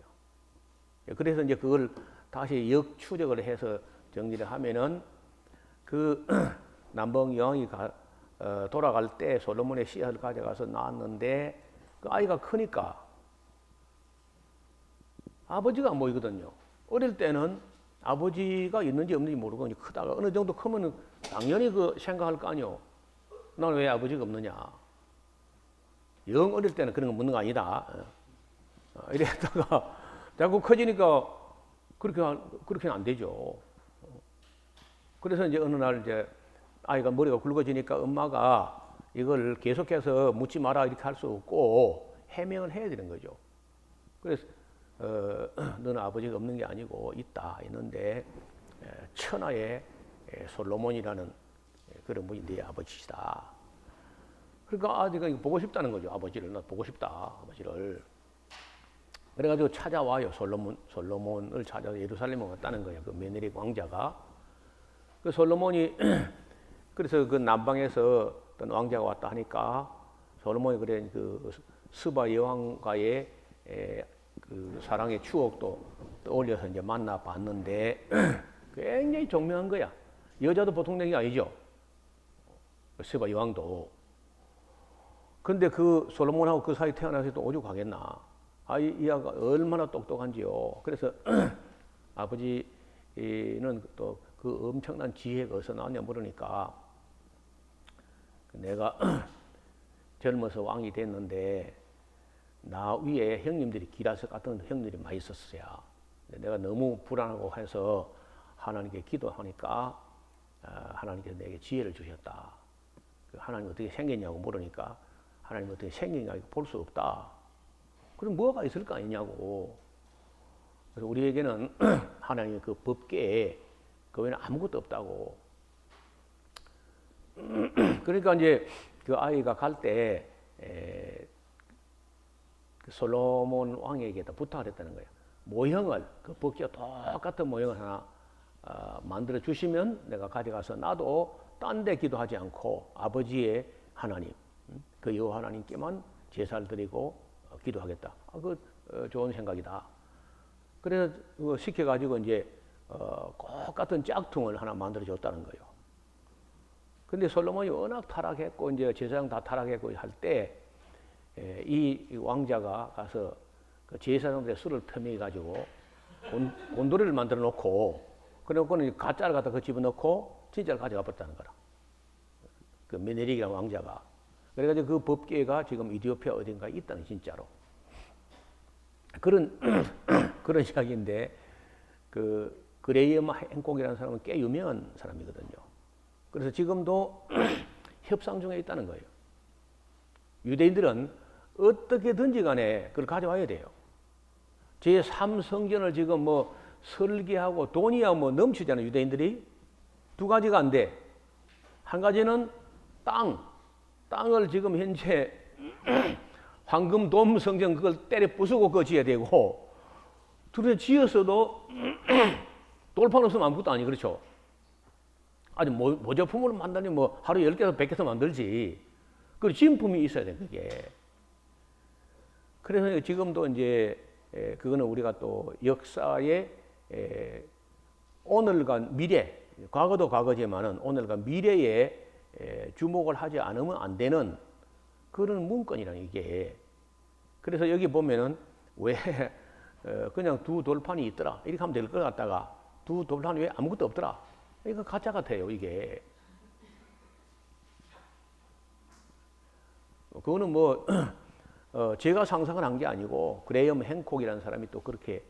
그래서 이제 그걸 다시 역추적을 해서 정리를 하면은 그 남방 여왕이 돌아갈 때 솔로몬의 씨앗을 가져가서 낳았는데 그 아이가 크니까 아버지가 안 보이거든요. 어릴 때는 아버지가 있는지 없는지 모르고 크다가 어느 정도 크면은 당연히 그 생각할 거 아니요. 나는 왜 아버지가 없느냐. 영 어릴 때는 그런 거 묻는 거 아니다. 이랬다가 자꾸 커지니까 그렇게는 안 되죠. 그래서 이제 어느 날 이제 아이가 머리가 굵어지니까 엄마가 이걸 계속해서 묻지 마라 이렇게 할 수 없고 해명을 해야 되는 거죠. 그래서 너는 아버지가 없는 게 아니고 있는데 천하의 솔로몬이라는 그런 분이 네 아버지시다. 그러니까 아들이 보고 싶다는 거죠. 아버지를. 나 보고 싶다. 아버지를. 그래가지고 찾아와요. 솔로몬을 찾아서 예루살렘에 왔다는 거예요. 그 메네릭 왕자가. 그 솔로몬이 그래서 그 남방에서 어떤 왕자가 왔다 하니까 솔로몬이 그래 그 스바 여왕과의 그 사랑의 추억도 떠올려서 이제 만나 봤는데 굉장히 종명한 거야. 여자도 보통 된 게 아니죠. 세바 여왕도. 근데 그 솔로몬하고 그 사이 태어나서 또 오죽 하겠나. 이 아가 얼마나 똑똑한지요. 그래서 아버지는 또 그 엄청난 지혜가 어디서 나왔냐 물으니까 내가 젊어서 왕이 됐는데 나 위에 형님들이 기라석 같은 형님들이 많이 있었어요. 내가 너무 불안하고 해서 하나님께 기도하니까 하나님께서 내게 지혜를 주셨다. 하나님 어떻게 생겼냐고 물으니까 하나님 어떻게 생겼냐고 볼 수 없다. 그럼 뭐가 있을 거 아니냐고. 그래서 우리에게는 하나님의 그 법계에 그 외에는 아무것도 없다고. 그러니까 이제 그 아이가 갈 때 솔로몬 왕에게다 부탁을 했다는 거예요. 모형을 그 법계와 똑같은 모형을 하나 만들어 주시면 내가 가져가서 나도 딴 데 기도하지 않고 아버지의 하나님, 그 여호와 하나님께만 제사를 드리고 기도하겠다. 좋은 생각이다. 그래서 시켜가지고 이제 똑같은 짝퉁을 하나 만들어 줬다는 거예요. 근데 솔로몬이 워낙 타락했고 이제 제사장 다 타락했고 할 때 이 왕자가 가서 그 제사장들의 술을 틈이 가지고 곤돌이를 만들어 놓고 그래놓고는 가짜를 갖다 그 집어 넣고 진짜를 가져가 버렸다는 거라. 그 메네릭이라는 왕자가. 그래가지고 그 법궤가 지금 이디오피아 어딘가에 있다는 진짜로. 그런 이야기인데 그 그레이엄 행콕이라는 사람은 꽤 유명한 사람이거든요. 그래서 지금도 협상 중에 있다는 거예요. 유대인들은 어떻게든지 간에 그걸 가져와야 돼요. 제3성전을 지금 뭐 설계하고 돈이야 뭐 넘치잖아요. 유대인들이. 두 가지가 안 돼. 한 가지는 땅을 지금 현재 황금돔 성전 그걸 때려 부수고 그거 지어야 되고, 둘째 지었어도 돌판 없으면 아무것도 아니 그렇죠. 아주 모조품으로 만드니 뭐 하루 10개에서 100개서 만들지. 그 진품이 있어야 돼 그게. 그래서 지금도 이제 그거는 우리가 또 역사의 오늘과 미래, 과거도 과거지만은 오늘과 미래에 주목을 하지 않으면 안 되는 그런 문건이라는 이게. 그래서 여기 보면은 왜 그냥 두 돌판이 있더라 이렇게 하면 될 것 같다가 두 돌판이 왜 아무것도 없더라. 이거 가짜 같아요 이게. 그거는 뭐 제가 상상을 한 게 아니고 그레이엄 행콕이라는 사람이 또 그렇게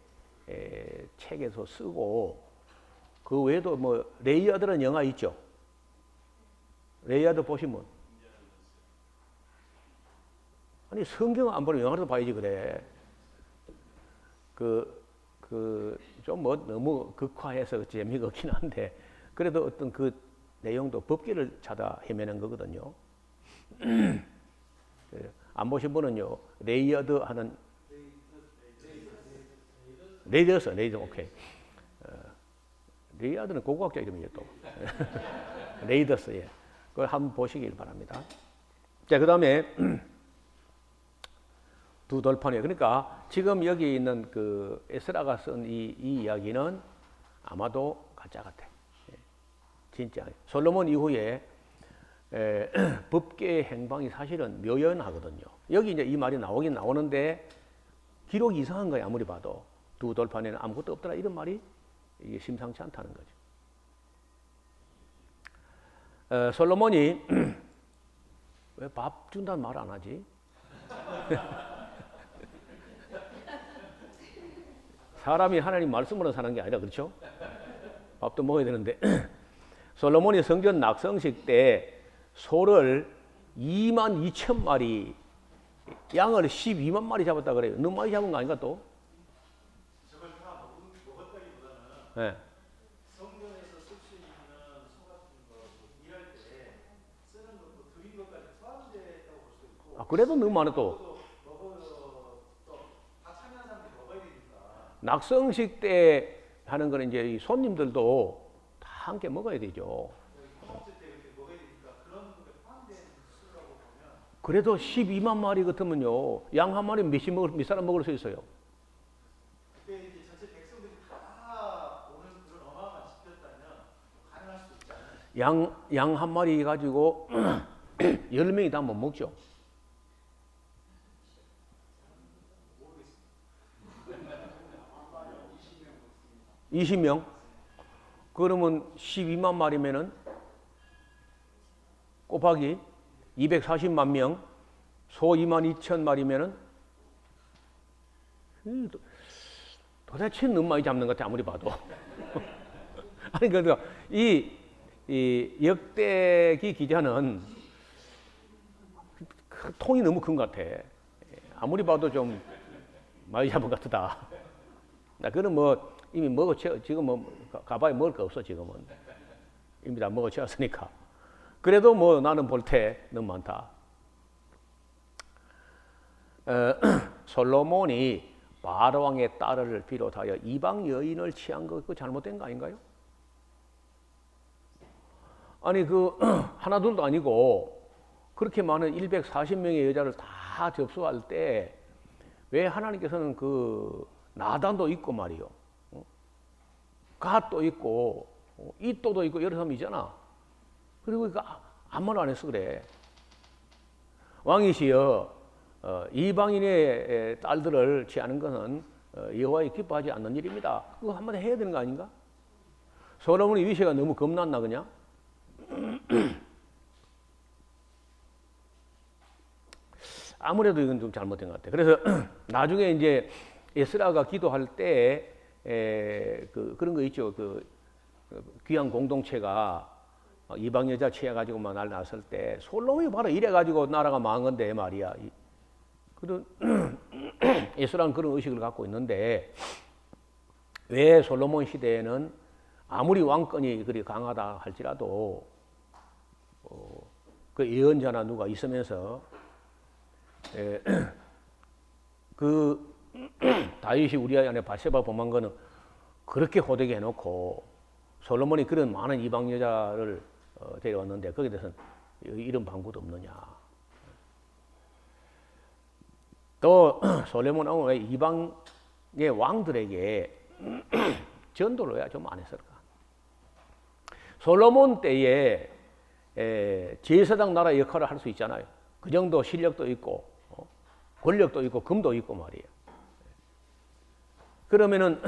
책에서 쓰고, 그 외에도 뭐 레이아드라는 영화 있죠. 레이아드 보시면 아니 성경 안 보면 영화도 봐야지 그래. 좀 뭐 너무 극화해서 재미가 없긴 한데 그래도 어떤 그 내용도 법계를 찾아 헤매는 거거든요. 안 보신 분은요 레이어드 하는 레이더스 오케이. 레이어드는 고고학자 이름이에요 또. 레이더스 예. 그걸 한번 보시길 바랍니다. 자 그다음에 두 돌판이에요. 그러니까 지금 여기 있는 그 에스라가 쓴 이 이야기는 아마도 가짜 같아. 진짜 솔로몬 이후에 법계의 행방이 사실은 묘연하거든요. 여기 이제 이 말이 나오긴 나오는데 기록이 이상한 거예요. 아무리 봐도 두 돌판에는 아무것도 없더라 이런 말이 이게 심상치 않다는 거죠. 솔로몬이 왜 밥 준다는 말 안 하지? 사람이 하나님 말씀으로 사는 게 아니라 그렇죠? 밥도 먹어야 되는데 솔로몬이 성전 낙성식 때 소를 22,000마리, 양을 12만 마리 잡았다 그래요. 너무 많이 잡은 거 아닌가 또? 저걸 다 먹었다기보다는 네. 성전에서 쓸 수 있는 소 같은 거 일할 때 쓰는 것도 드린 것까지 포함되었다고 볼 수 있고. 그래도 너무 많아 또. 다 참여한 사람들이 먹어야 되니까. 낙성식 때 하는 거는 이제 이 손님들도 다 함께 먹어야 되죠. 그래도 12만 마리 같으면요, 양 한 마리 몇 사람 먹을 수 있어요? 그때 이제 전체 백성들이 다 오는 그런 어마어마한 집이었다면 양 한 마리 가지고 10명이 다 못 먹죠. (20명) 그러면 12만 마리면은 곱하기 240만 명, 소 2만 2천 마리면은 도대체 너무 많이 잡는 것 같아 아무리 봐도. 아니 그러니까 이 역대기 기자는 통이 너무 큰 것 같아. 아무리 봐도 좀 많이 잡은 것 같다. 나 그는 뭐 이미 먹어채 지금 뭐 가봐야 먹을 거 없어 지금은 이미 다 먹어채웠으니까. 그래도 뭐 나는 볼 때 너무 많다. 솔로몬이 바로 왕의 딸을 비롯하여 이방 여인을 취한 거 그거 잘못된 거 아닌가요? 아니 그 하나 둘도 아니고 그렇게 많은 140명의 여자를 다 접수할 때 왜 하나님께서는 그 나단도 있고 말이요, 갓도 있고 이또도 있고 여러 사람이잖아. 그리고 그 아무 말 안 했어 그래. 왕이시여 이방인의 딸들을 취하는 것은 여호와의 기뻐하지 않는 일입니다. 그거 한마디 해야 되는 거 아닌가? 솔로몬의 위세가 너무 겁났나 그냥? 아무래도 이건 좀 잘못된 것 같아. 그래서 나중에 이제 에스라가 기도할 때 그런 거 있죠. 그 귀한 공동체가 이방 여자 취해가지고만 날 났을 때 솔로몬이 바로 이래가지고 나라가 망한 건데 말이야. 그런 에스라는 그런 의식을 갖고 있는데 왜 솔로몬 시대에는 아무리 왕권이 그리 강하다 할지라도 그 예언자나 누가 있으면서 그 다윗이 우리아 안에 바세바 범한 거는 그렇게 호되게 해놓고 솔로몬이 그런 많은 이방 여자를 데려왔는데 거기에 대해서는 이런 방구도 없느냐. 또 솔로몬 왕은 왜 이방의 왕들에게 전도를 왜 좀 안 했을까? 솔로몬 때에 제사장 나라 역할을 할 수 있잖아요. 그 정도 실력도 있고 권력도 있고 금도 있고 말이에요. 그러면은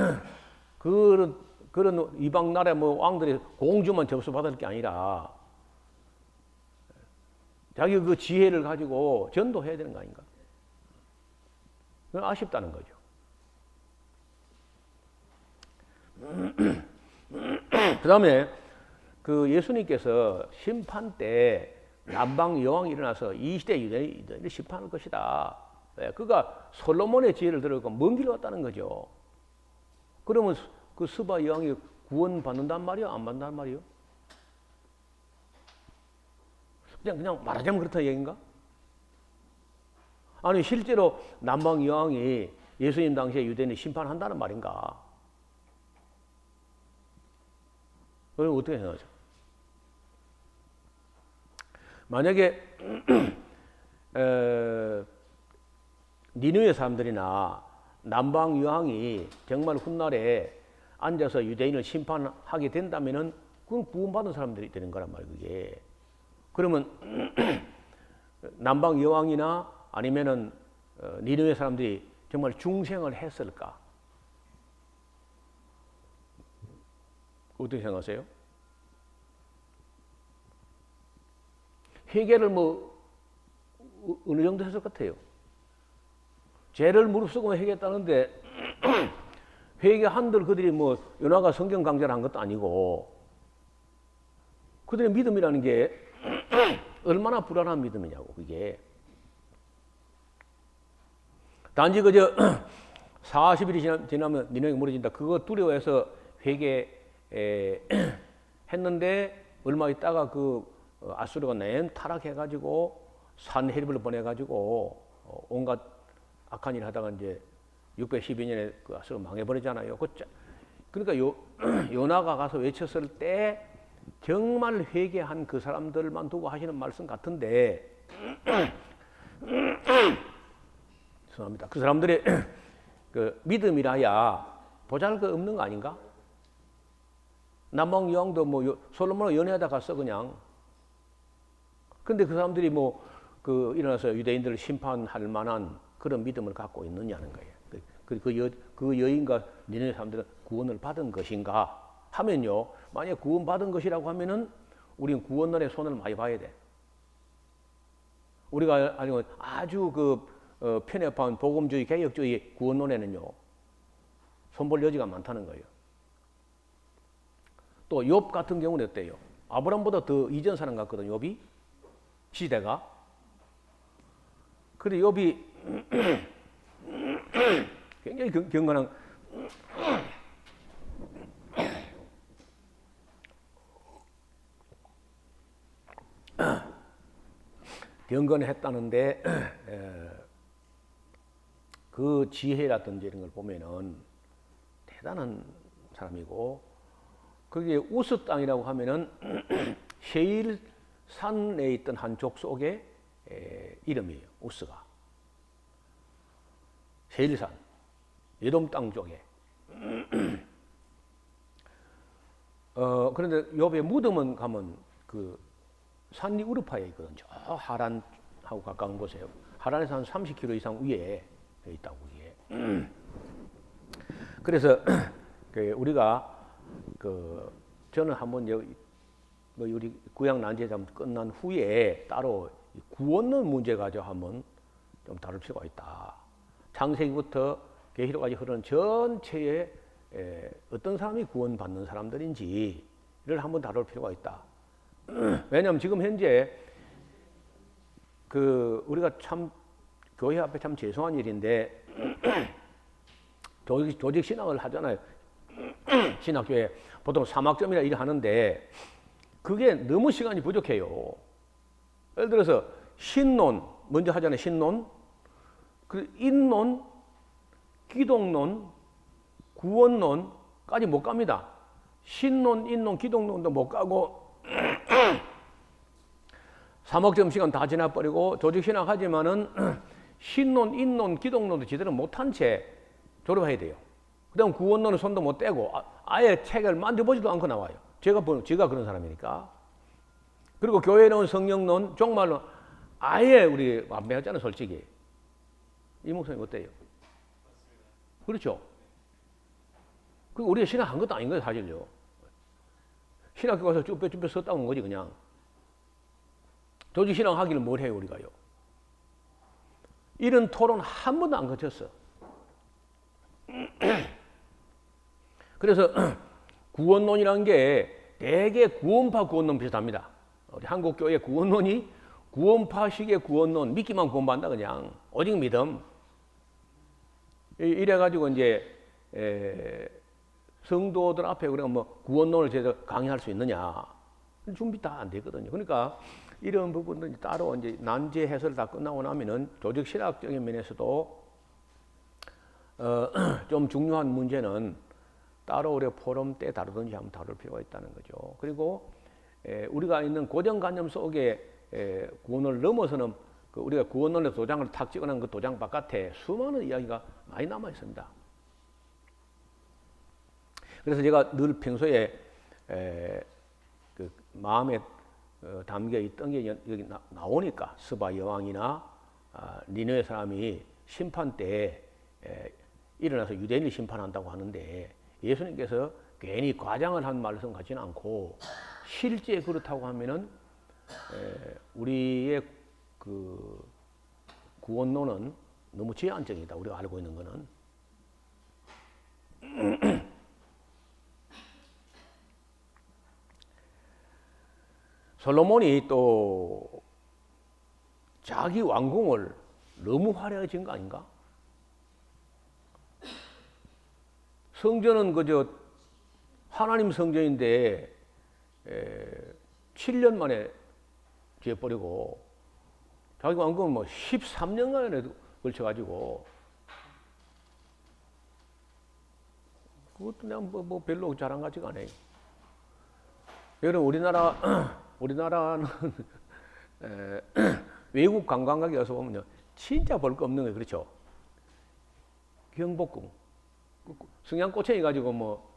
그런 이방 나라 뭐 왕들이 공주만 접수받을 게 아니라 자기 그 지혜를 가지고 전도해야 되는 거 아닌가? 그건 아쉽다는 거죠. 그 다음에 그 예수님께서 심판 때 남방 여왕이 일어나서 이 시대 유대인을 심판할 것이다. 그가 솔로몬의 지혜를 들었고 먼 길을 왔다는 거죠. 그러면 그 스바 여왕이 구원받는단 말이요? 안 받는단 말이요? 그냥 말하자면 그렇다 얘기인가? 아니 실제로 남방 여왕이 예수님 당시에 유대인을 심판한다는 말인가? 그럼 어떻게 생각하죠? 만약에 니느웨 사람들이나 남방 여왕이 정말 훗날에 앉아서 유대인을 심판하게 된다면은 그건 구원받은 사람들이 되는 거란 말이에요. 그게. 그러면 남방 여왕이나 아니면은 니느웨 사람들이 정말 중생을 했을까? 어떻게 생각하세요? 회개를 뭐 어느 정도 했을 것 같아요. 죄를 무릅쓰고 회개했다는데 회개한들 그들이 뭐 요나가 성경 강좌를 한 것도 아니고 그들의 믿음이라는 게 얼마나 불안한 믿음이냐고 그게. 단지 그저 40일이 지나면 니네가 무너진다. 그거 두려워해서 회개했는데 얼마 있다가 그 아수르가 낸 타락해가지고 산헤립을 보내가지고 온갖 악한 일 하다가 이제 612년에 그 아수르가 망해버리잖아요. 그러니까 요나가 가서 외쳤을 때 정말 회개한 그 사람들만 두고 하시는 말씀 같은데 죄송합니다. 그 사람들의 그 믿음이라야 보잘것 없는 거 아닌가? 남방 여왕도 뭐 솔로몬과 연애하다 갔어 그냥. 근데 그 사람들이 뭐 그 일어나서 유대인들을 심판할 만한 그런 믿음을 갖고 있느냐는 거예요. 그 여인과 니네 사람들은 구원을 받은 것인가 하면요. 만약 구원 받은 것이라고 하면은 우리는 구원론의 손을 많이 봐야 돼. 우리가 아주 편협한 복음주의 개혁주의 구원론에는요. 손볼 여지가 많다는 거예요. 또 욥 같은 경우는 어때요? 아브라함보다 더 이전 사람 같거든요. 욥이 시대가. 그런데 욥이 굉장히 경건한 경건했다는데 그 지혜라든지 이런 걸 보면은 대단한 사람이고 거기에 우스 땅이라고 하면은 세일 산에 있던 한 족속의 이름이에요. 우스가 세일산 에돔 땅 쪽에. 그런데 욥의 무덤은 가면 그 산리 우르파에 있거든요. 저 하란하고 가까운 곳에 하란에서 한 30km 이상 위에 있다고 이게. 그래서 우리가 저는 한번 우리 구약 난제점 끝난 후에 따로 구원론 문제 가지고 한번 좀 다룰 필요가 있다. 창세기부터 계시록까지 흐르는 전체에 어떤 사람이 구원받는 사람들인지를 한번 다룰 필요가 있다. 왜냐하면 지금 현재 우리가 참 교회 앞에 참 죄송한 일인데 조직 신앙을 하잖아요. 신학교에 보통 3학점이라 일을 하는데 그게 너무 시간이 부족해요. 예를 들어서 신론 먼저 하잖아요. 신론, 그 인론, 기독론, 구원론까지 못 갑니다. 신론, 인론, 기독론도 못 가고 3학점 시간 다 지나버리고 조직신학 하지만은 신론, 인론, 기독론도 제대로 못한 채 졸업해야 돼요. 그 다음 구원론은 손도 못 떼고 아예 책을 만져보지도 않고 나와요. 제가 그런 사람이니까. 그리고 교회에 나온 성령론, 종말론 아예 우리 안 배웠잖아요. 솔직히. 이 목사님 어때요? 그렇죠? 그리고 우리가 신학한 것도 아닌 거예요. 사실요. 신학교 가서 쭈뼛쭈뼛 썼다 온 거지 그냥. 조직신앙 하기를 뭘 해요 우리가요. 이런 토론 한 번도 안 거쳤어. 그래서 구원론이라는 게 대개 구원파 구원론 비슷합니다. 우리 한국교회 구원론이 구원파식의 구원론, 믿기만 구원받는다 그냥. 오직 믿음. 이래가지고 이제 성도들 앞에 우리가 뭐 구원론을 제대로 강의할 수 있느냐. 준비 다 안 되거든요. 그러니까 이런 부분은 따로 이제 난제 해설 다 끝나고 나면은 조직 신학적인 면에서도 좀 중요한 문제는 따로 우리가 포럼 때 다루든지 한번 다룰 필요가 있다는 거죠. 그리고 우리가 있는 고정관념 속에 구원을 넘어서는 우리가 구원론의 도장을 탁 찍어놓은 그 도장 바깥에 수많은 이야기가 많이 남아 있습니다. 그래서 제가 늘 평소에 그 마음에 담겨 있던 게 여기 나오니까 스바 여왕이나 니느웨 사람이 심판 때 일어나서 유대인을 심판한다고 하는데 예수님께서 괜히 과장을 한 말씀 같지는 않고 실제 그렇다고 하면은 우리의 그 구원론은 너무 제한적이다. 우리가 알고 있는 거는. 솔로몬이 또 자기 왕궁을 너무 화려해진 거 아닌가? 성전은 그저 하나님 성전인데 7년 만에 지어버리고 자기 왕궁은 뭐 13년간에 걸쳐가지고 그것도 그냥 뭐 별로 잘한 것 같지가 않아요. 여러분 우리나라는 외국 관광객이 와서 보면요 진짜 볼 거 없는 거예요. 그렇죠? 경복궁 성냥꼬챙이 가지고 뭐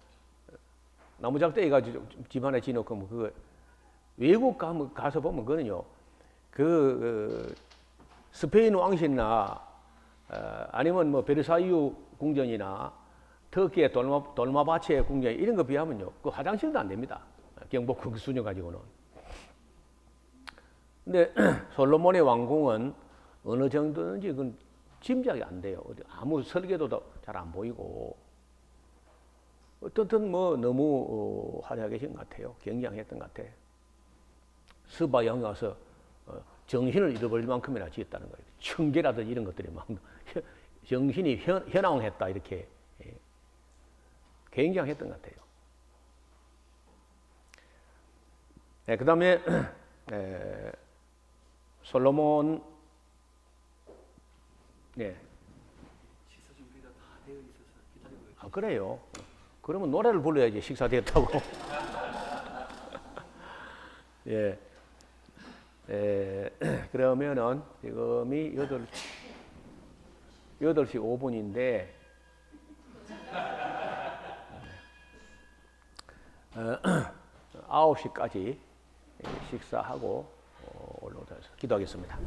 나무작대기 가지고 집안에 지놓고 뭐 그거 외국 가서 보면 그거는요. 스페인 왕실이나 아니면 뭐 베르사유 궁전이나 터키의 돌마바체 궁전 이런 거 비하면요. 그 화장실도 안 됩니다. 경복궁 수준 가지고는. 근데 솔로몬의 왕궁은 어느 정도인지 그건 짐작이 안 돼요. 아무 설계도도 잘 안 보이고 어떻든 뭐 너무 화려하게 진 것 같아요. 경량했던 것 같아. 스바 영에 와서 정신을 잃어버릴 만큼이나 지었다는 거예요. 청계라든지 이런 것들이 막 정신이 현황했다 이렇게 굉장했던 것 같아요. 네, 그 다음에 솔로몬 네. 식사 준비가 다 되어 있어서 기다리고 있어요. 아, 그래요? 그러면 노래를 불러야지 식사 됐다고. 예. 그러면은 지금이 8시 5분인데 9시까지 식사하고 올라오셔서 기도하겠습니다.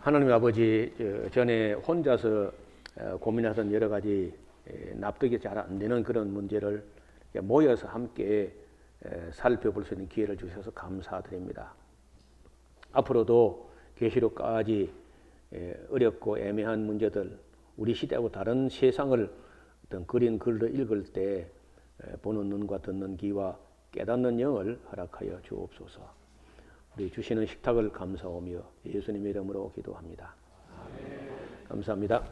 하나님 아버지, 전에 혼자서 고민하던 여러 가지 납득이 잘 안 되는 그런 문제를 모여서 함께 살펴볼 수 있는 기회를 주셔서 감사드립니다. 앞으로도 계시록까지 어렵고 애매한 문제들, 우리 시대하고 다른 세상을 어떤 그린 글을 읽을 때 보는 눈과 듣는 귀와 깨닫는 영을 허락하여 주옵소서. 우리 주시는 식탁을 감사하며 예수님의 이름으로 기도합니다. 감사합니다.